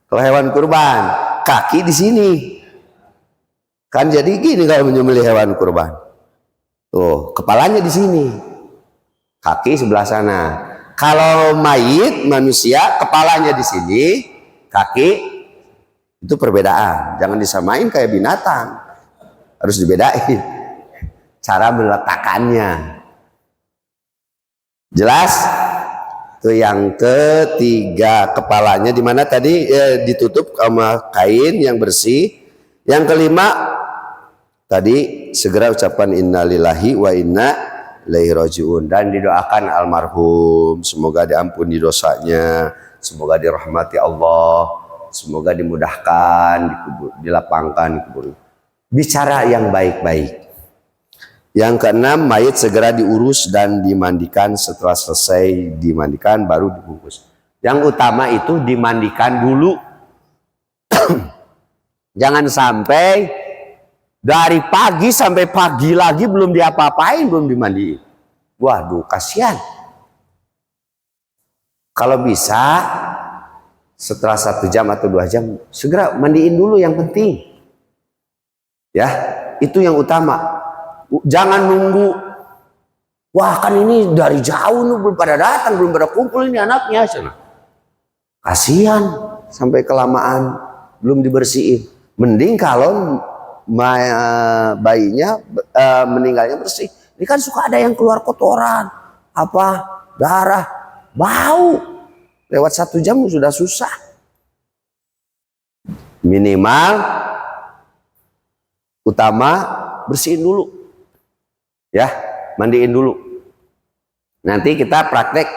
S6: Kalau hewan kurban, kaki di sini. Kan jadi gini kalau menyembelih hewan kurban. Tuh, kepalanya di sini. Kaki sebelah sana. Kalau mayit manusia, kepalanya di sini, kaki itu perbedaan. Jangan disamain kayak binatang. Harus dibedain. Cara meletakkannya. Jelas? Itu yang ketiga, kepalanya di mana tadi? Ditutup sama kain yang bersih. Yang kelima tadi segera ucapan innalillahi wa inna ilaihi rajiun, dan didoakan almarhum semoga diampuni dosanya, semoga dirahmati Allah, semoga dimudahkan, dilapangkan kubur. Bicara yang baik-baik. Yang keenam, mayit segera diurus dan dimandikan. Setelah selesai dimandikan baru dibungkus. Yang utama itu dimandikan dulu. Jangan sampai dari pagi sampai pagi lagi belum diapa-apain, belum dimandiin. Waduh, kasihan. Kalau bisa setelah 1 jam atau 2 jam segera mandiin dulu yang penting. Ya, itu yang utama. Jangan nunggu. Wah, kan ini dari jauh nih, belum pada datang, belum pada kumpul ini anaknya. Kasihan sampai kelamaan belum dibersihin. Mending kalau bayinya meninggalnya bersih. Ini kan suka ada yang keluar kotoran, apa darah, bau. Lewat 1 jam sudah susah. Minimal utama bersihin dulu, ya, mandiin dulu. Nanti kita praktek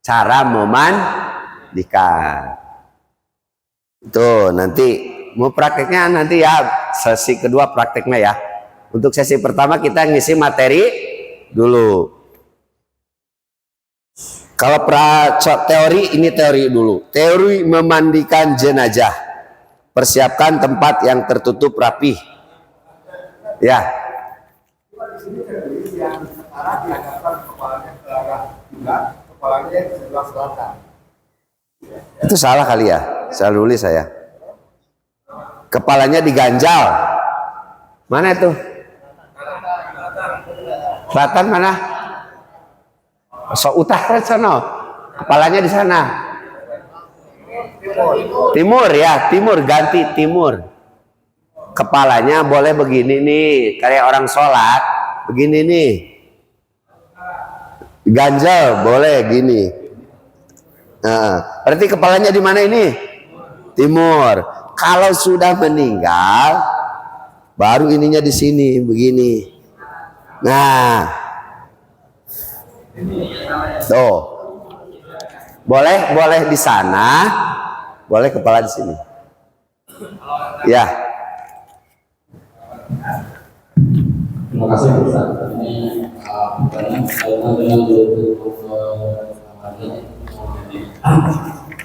S6: cara memandikan. Tuh nanti. Mau prakteknya nanti ya, sesi kedua prakteknya ya. Untuk sesi pertama kita ngisi materi dulu. Kalau teori, ini teori dulu. Teori memandikan jenazah. Persiapkan tempat yang tertutup rapi. Ya. Itu salah kali ya. Saya tulis saya. Kepalanya diganjal. Mana itu? Selatan mana? So utara sana. Kepalanya di sana. Timur ya, timur, ganti timur. Kepalanya boleh begini nih, kayak orang sholat, begini nih. Ganjal boleh gini. Nah, berarti kepalanya di mana ini? Timur. Kalau sudah meninggal, baru ininya di sini begini. Nah, tuh, boleh di sana, boleh kepala di sini. Ya.
S4: Terima kasih Ustaz. Ini pertanyaan kaitan dengan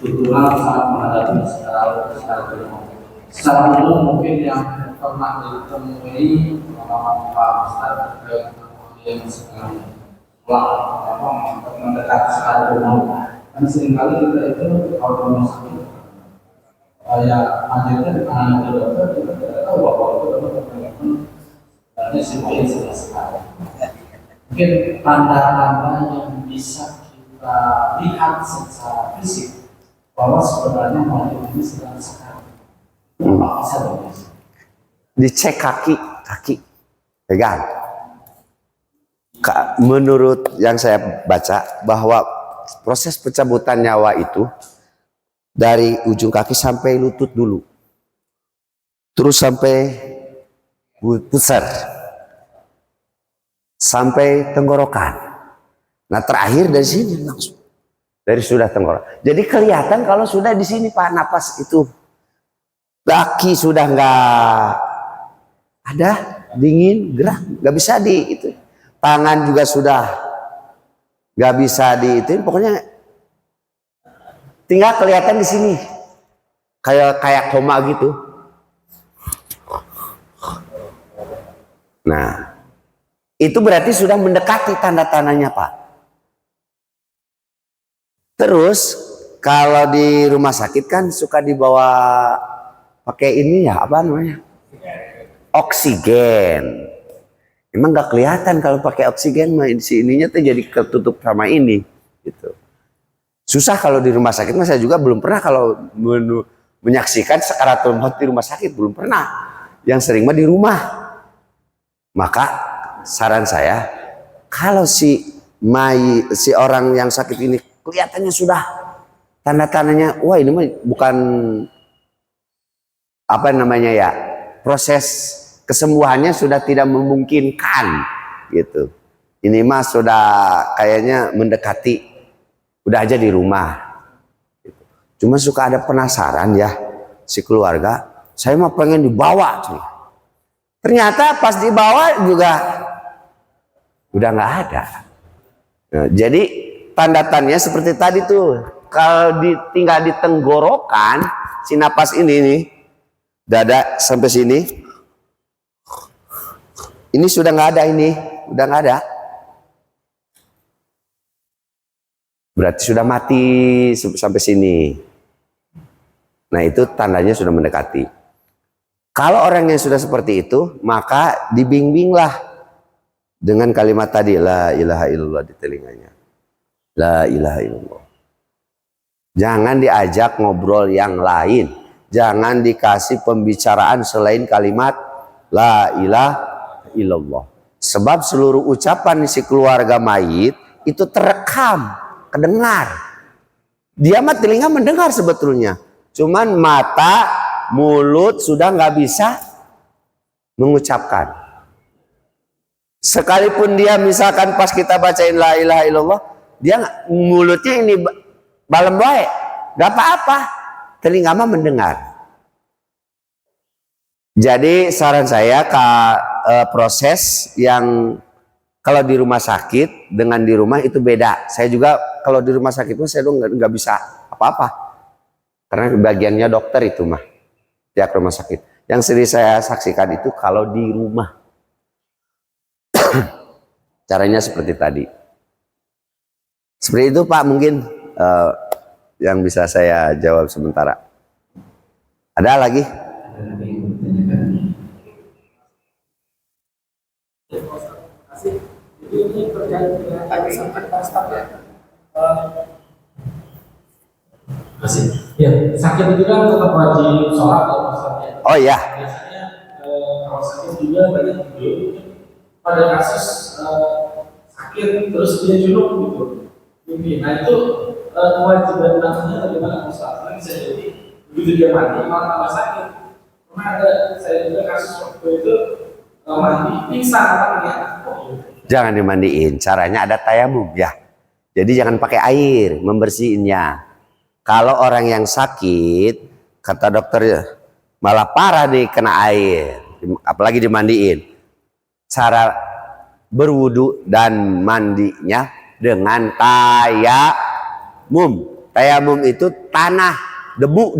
S4: tutulan saat menghadapi secara umum mungkin yang pernah ditemui pengalaman Pak Ustaz yang sekarang mendekat secara umum, kan seringkali kita itu kalau masuk ya akhirnya dengan dokter kita tidak tahu bahwa itu adalah sebenarnya semuanya selesai. Mungkin tanda-tanda yang bisa kita lihat secara fisik bahwa sebenarnya mayat ini sedang sekali. Apa bisa
S6: dicek kaki, pegang. Menurut yang saya baca bahwa proses pencabutan nyawa itu dari ujung kaki sampai lutut dulu, terus sampai pusar, sampai tenggorokan. Nah terakhir dari sini langsung dari sudah tenggorokan. Jadi kelihatan kalau sudah di sini Pak, napas itu kaki sudah nggak ada, dingin, gerah, nggak bisa di itu. Tangan juga sudah nggak bisa di itu. Pokoknya tinggal kelihatan di sini kayak koma gitu. Nah, itu berarti sudah mendekati tanda-tandanya Pak. Terus kalau di rumah sakit kan suka dibawa pakai ini ya, apa namanya? Oksigen. Emang nggak kelihatan kalau pakai oksigen, mah ininya tuh jadi ketutup sama ini, gitu. Susah kalau di rumah sakit, saya juga belum pernah kalau menyaksikan sakaratul maut di rumah sakit, belum pernah. Yang sering mah di rumah. Maka saran saya, kalau si si orang yang sakit ini kelihatannya sudah tanda-tandanya, wah ini mah bukan apa namanya ya, proses kesembuhannya sudah tidak memungkinkan gitu. Ini mah sudah kayaknya mendekati, udah aja di rumah. Cuma suka ada penasaran ya si keluarga, saya mah pengen dibawa. Ternyata pas dibawa juga udah nggak ada. Nah, jadi tanda-tandanya seperti tadi tuh, kalau tinggal di tenggorokan si napas ini nih, dada sampai sini, ini sudah nggak ada, ini udah nggak ada. Berarti sudah mati sampai sini. Nah itu tandanya sudah mendekati. Kalau orang yang sudah seperti itu, maka dibimbinglah dengan kalimat tadi, la ilaha illallah di telinganya. La ilaha illallah. Jangan diajak ngobrol yang lain. Jangan dikasih pembicaraan selain kalimat la ilaha illallah. Sebab seluruh ucapan si keluarga mayit itu terekam, kedengar. Dia mah telinga mendengar sebetulnya. Cuman mata, mulut sudah nggak bisa mengucapkan. Sekalipun dia misalkan pas kita bacain la ilaha illallah, dia mulutnya ini balem baik, nggak apa-apa, telinga mah mendengar. Jadi saran saya proses yang kalau di rumah sakit dengan di rumah itu beda. Saya juga kalau di rumah sakit itu saya nggak bisa apa-apa. Karena bagiannya dokter itu mah, pihak rumah sakit. Yang sering saya saksikan itu kalau di rumah. Caranya seperti tadi. Seperti itu Pak, mungkin yang bisa saya jawab sementara. Ada lagi?
S7: Ini terkait dengan tadi sampai staf ya. Masih. Ya, sakit itu kan tetap wajib sholat ya maksudnya.
S6: Oh iya.
S7: Biasanya kalau sakit juga banyak pada kasus sakit terus dia junub gitu. Nah itu kewajiban namanya bagaimana Ustaz? Karena bisa jadi begitu dia mandi malah tambah sakit. Pernah ada saya juga kasus waktu itu mandi pingsan orangnya.
S6: Jangan dimandiin. Caranya ada tayamum ya. Jadi jangan pakai air membersihinnya. Kalau orang yang sakit, kata dokter malah parah nih kena air, apalagi dimandiin. Cara berwudu dan mandinya dengan tayamum. Tayamum itu tanah, debu.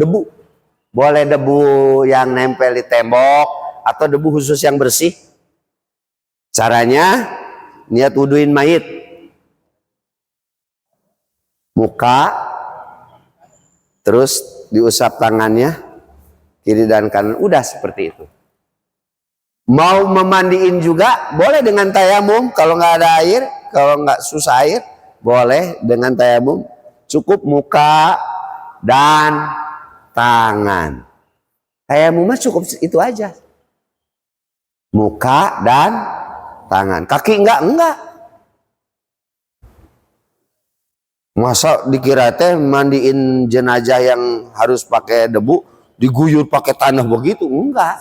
S6: Boleh debu yang nempel di tembok atau debu khusus yang bersih. Caranya niat wuduin mayit. Muka, terus diusap tangannya kiri dan kanan, udah seperti itu. Mau memandiin juga boleh dengan tayamum, kalau nggak ada air, kalau nggak susah air boleh dengan tayamum, cukup muka dan tangan. Tayamum mah cukup itu aja, muka dan tangan. Kaki enggak. Masa dikira teh mandiin jenazah yang harus pakai debu diguyur pakai tanah begitu? Enggak.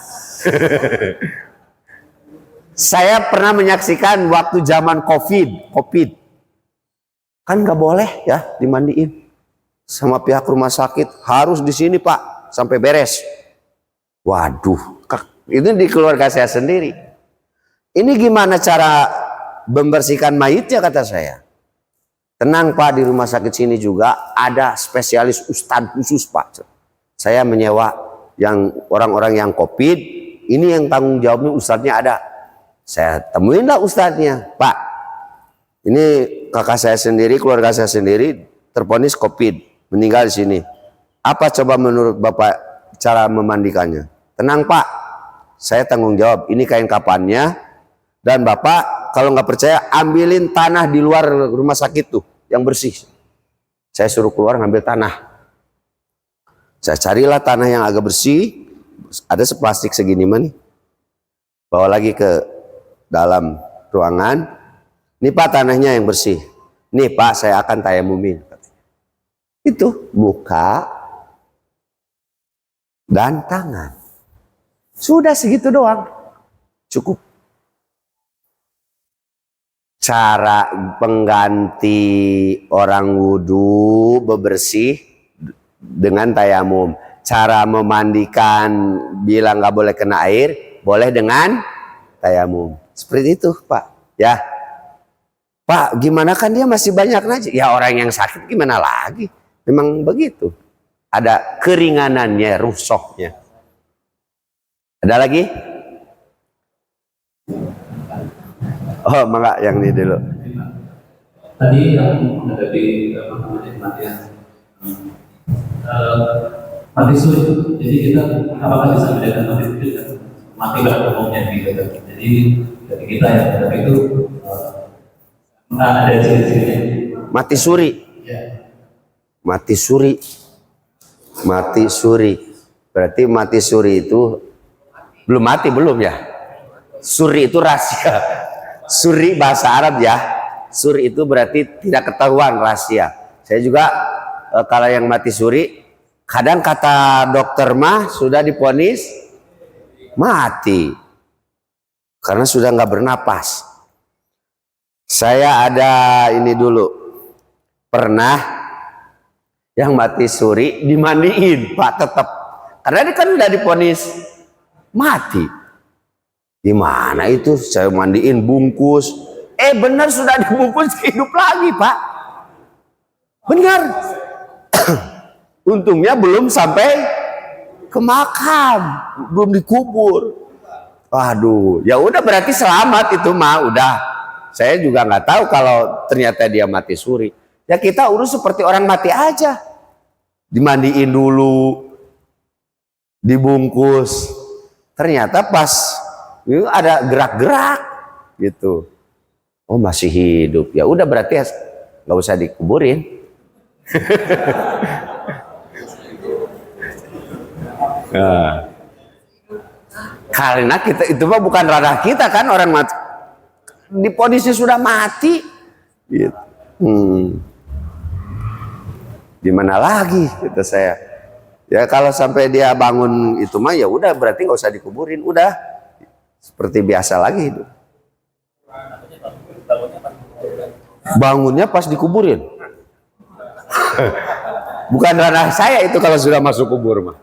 S6: Saya pernah menyaksikan waktu zaman COVID. Kan nggak boleh ya dimandiin. Sama pihak rumah sakit harus di sini Pak sampai beres. Waduh, itu di keluarga saya sendiri. Ini gimana cara membersihkan mayitnya kata saya. Tenang Pak, di rumah sakit sini juga ada spesialis ustadz khusus Pak. Saya menyewa yang orang-orang yang COVID, ini yang tanggung jawabnya ustadznya ada. Saya temuin lah ustadznya, Pak. Ini kakak saya sendiri, keluarga saya sendiri terponis COVID, meninggal di sini. Apa coba menurut Bapak cara memandikannya? Tenang Pak, saya tanggung jawab. Ini kain kapannya dan Bapak kalau nggak percaya ambilin tanah di luar rumah sakit tuh yang bersih. Saya suruh keluar ngambil tanah. Saya carilah tanah yang agak bersih, ada seplastik segini mah nih. Bawa lagi ke dalam ruangan. Ini Pak tanahnya yang bersih. nih Pak saya akan tayamumin. Itu muka dan tangan. Sudah segitu doang. Cukup. Cara pengganti orang wudhu bebersih dengan tayamum. Cara memandikan bila nggak boleh kena air, boleh dengan tayamum. Seperti itu Pak. Ya, Pak gimana kan dia masih banyak najis. Ya orang yang sakit gimana lagi. Memang begitu. Ada keringanannya, rukshohnya. Ada lagi? Oh, mangga yang ini dulu.
S8: Tadi yang menghadapi kematian mati suri. Jadi kita apakah bisa membedakan mati suri dan mati pada umumnya gitu. Jadi dari kita yang menghadapi itu ada ciri-cirinya.
S6: Mati suri. Mati suri. Mati suri. Berarti mati suri itu belum mati belum ya? Suri itu rahasia. Suri bahasa Arab ya. Suri itu berarti tidak ketahuan, rahasia. Saya juga kalau yang mati suri, kadang kata dokter mah sudah divonis mati karena sudah nggak bernapas. Saya ada ini dulu, pernah yang mati suri dimandiin Pak tetap, karena dia kan udah divonis mati. Gimana itu saya mandiin bungkus, benar sudah dibungkus hidup lagi Pak, benar. Untungnya belum sampai ke makam, belum dikubur. Waduh, ya udah berarti selamat itu mah udah. Saya juga nggak tahu kalau ternyata dia mati suri. Ya kita urus seperti orang mati aja, dimandiin dulu, dibungkus. Ternyata pas ada gerak-gerak gitu, oh masih hidup, ya udah berarti nggak usah dikuburin. Nah, karena kita itu mah bukan ranah kita kan, orang mati di kondisi sudah mati gitu. Gimana lagi gitu saya ya, kalau sampai dia bangun itu mah ya udah berarti nggak usah dikuburin, udah seperti biasa lagi hidup. Bangunnya pas dikuburin. Bukan ranah saya itu kalau sudah masuk kubur mah.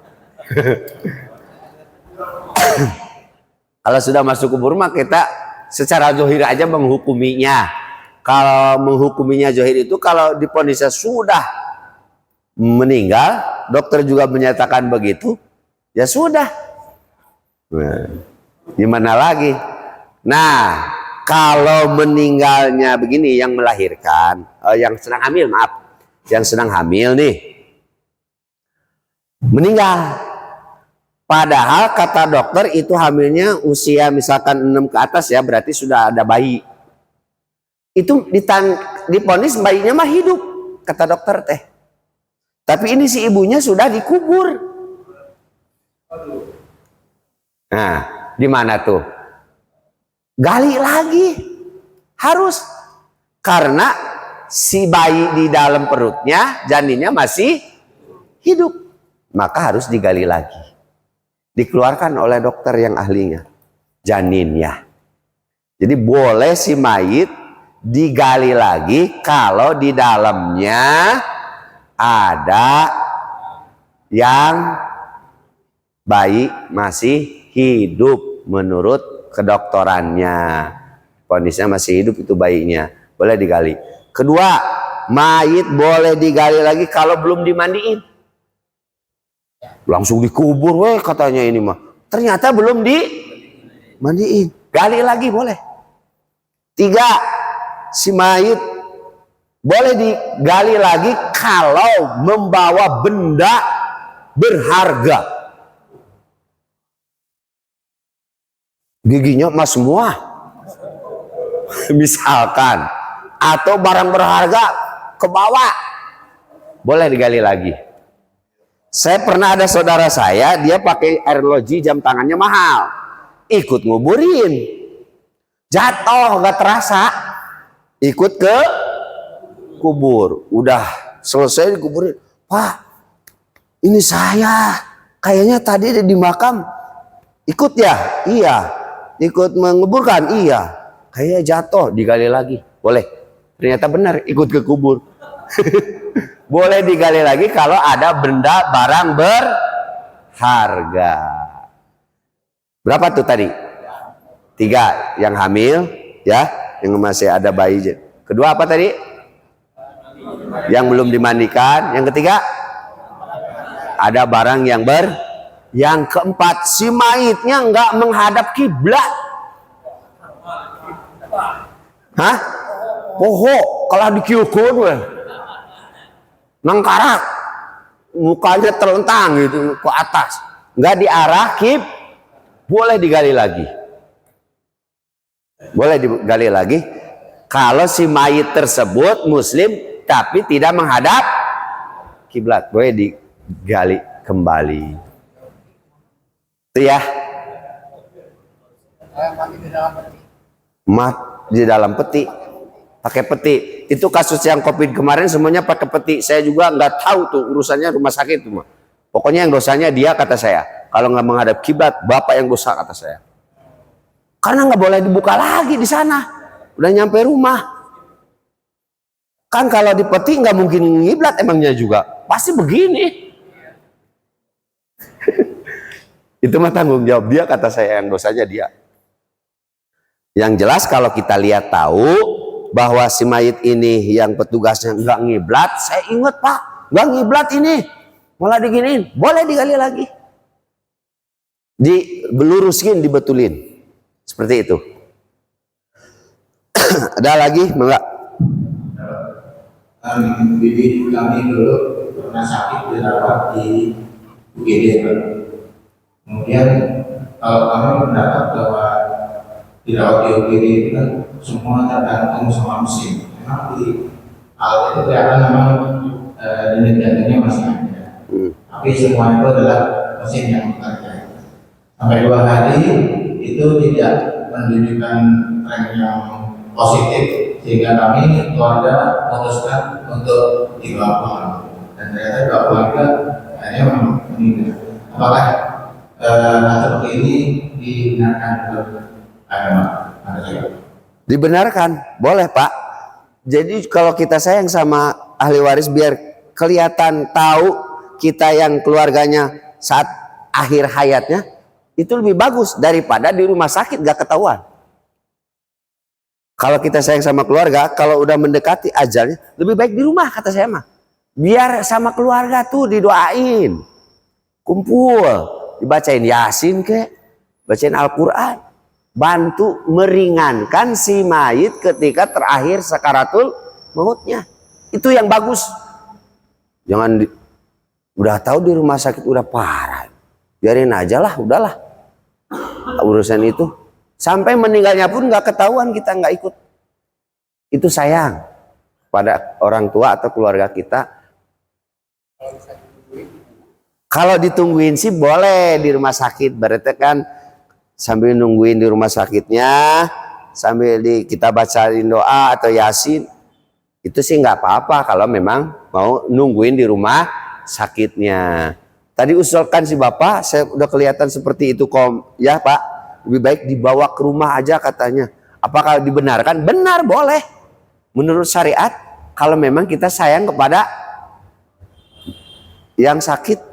S6: Kalau sudah masuk kubur mah kita secara zahir aja menghukuminya. Kalau menghukuminya zahir itu kalau divonisnya sudah meninggal, dokter juga menyatakan begitu, ya sudah. Nah, gimana lagi? Nah, kalau meninggalnya begini, yang melahirkan, yang sedang hamil, maaf, yang sedang hamil nih, meninggal. Padahal kata dokter itu hamilnya usia misalkan 6 ke atas ya, berarti sudah ada bayi. Itu divonis bayinya mah hidup, kata dokter teh. Tapi ini si ibunya sudah dikubur. Nah, di mana tuh? Gali lagi. Harus. Karena si bayi di dalam perutnya, janinnya masih hidup. Maka harus digali lagi. Dikeluarkan oleh dokter yang ahlinya. Janinnya. Jadi boleh si mayit digali lagi kalau di dalamnya ada yang bayi masih hidup menurut kedokterannya. Kondisinya masih hidup itu bayinya, boleh digali. Kedua, mayit boleh digali lagi kalau belum dimandiin. Langsung dikubur weh katanya ini mah. Ternyata belum dimandiin. Gali lagi boleh. Tiga, si mayit boleh digali lagi kalau membawa benda berharga. Giginya emas semua misalkan, atau barang berharga ke bawah, boleh digali lagi. Saya pernah ada saudara saya, dia pakai arloji, jam tangannya mahal, ikut nguburin, jatuh gak terasa, ikut ke kubur. Udah selesai dikuburin. Pak, ini saya. Kayaknya tadi di makam ikut ya? Iya. Ikut menguburkan? Iya. Kayaknya jatuh, digali lagi. Boleh. Ternyata benar ikut ke kubur. Boleh digali lagi kalau ada benda barang berharga. Berapa tuh tadi? 3, yang hamil, ya, yang masih ada bayi. Kedua apa tadi? Yang belum dimandikan. Yang ketiga, ada barang yang yang keempat, si mayitnya nggak menghadap kiblat. Hah? Poho, kalau dikiukun weh. Nangkarak. Mukanya terlentang gitu ke atas. Nggak diarah boleh digali lagi. Boleh digali lagi kalau si mayit tersebut muslim tapi tidak menghadap kiblat. Boleh digali kembali. Itu ya. Mat di dalam peti. Pakai peti. Itu kasus yang COVID kemarin semuanya pakai peti. Saya juga nggak tahu tuh urusannya rumah sakit tuh. Pokoknya yang dosanya dia kata saya. Kalau nggak menghadap kiblat, bapak yang dosa kata saya. Karena nggak boleh dibuka lagi di sana. Udah nyampe rumah. Kan kalau di peti nggak mungkin ngiblat emangnya juga. Pasti begini. Itu mah tanggung jawab dia kata saya, yang dosanya dia. Yang jelas kalau kita lihat tahu bahwa si mayit ini yang petugasnya nggak ngiblat, saya ingat Pak, nggak ngiblat ini, malah diginiin, boleh digali lagi, diluruskin, dibetulin, seperti itu. Ada lagi enggak?
S2: Bibi kami dulu pernah sakit dirawat di UGD. Kemudian kalau kami mendapat bahwa dirawat di UGD itu kan semua tergantung sama mesin. Memang di alat itu kelihatan memang denyut jantungnya masih ada. Tapi semua itu adalah mesin yang bekerja. Sampai 2 hari itu tidak menunjukkan tren yang positif, sehingga kami keluarga memutuskan untuk dibawa pulang. Dan ternyata dibawa pulang juga akhirnya meninggal. Apakah seperti ini dibenarkan oleh agama?
S6: Dibenarkan, boleh Pak. Jadi kalau kita sayang sama ahli waris biar kelihatan tahu kita yang keluarganya saat akhir hayatnya, itu lebih bagus daripada di rumah sakit gak ketahuan. Kalau kita sayang sama keluarga, kalau udah mendekati ajalnya, lebih baik di rumah kata saya mah. Biar sama keluarga tuh didoain, kumpul, dibacain Yasin ke, bacain Al-Quran, bantu meringankan si mayit ketika terakhir sakaratul mautnya. Itu yang bagus. Jangan udah tahu di rumah sakit udah parah, biarin aja lah, udahlah urusan itu. Sampai meninggalnya pun nggak ketahuan, kita nggak ikut. Itu sayang pada orang tua atau keluarga kita. Kalau ditungguin sih boleh di rumah sakit, berarti kan sambil nungguin di rumah sakitnya, sambil kita bacain doa atau Yasin, itu sih nggak apa-apa kalau memang mau nungguin di rumah sakitnya. Tadi usulkan si bapak, saya udah kelihatan seperti itu ya Pak. Lebih baik dibawa ke rumah aja katanya. Apakah dibenarkan? Benar, boleh. Menurut syariat, kalau memang kita sayang kepada yang sakit.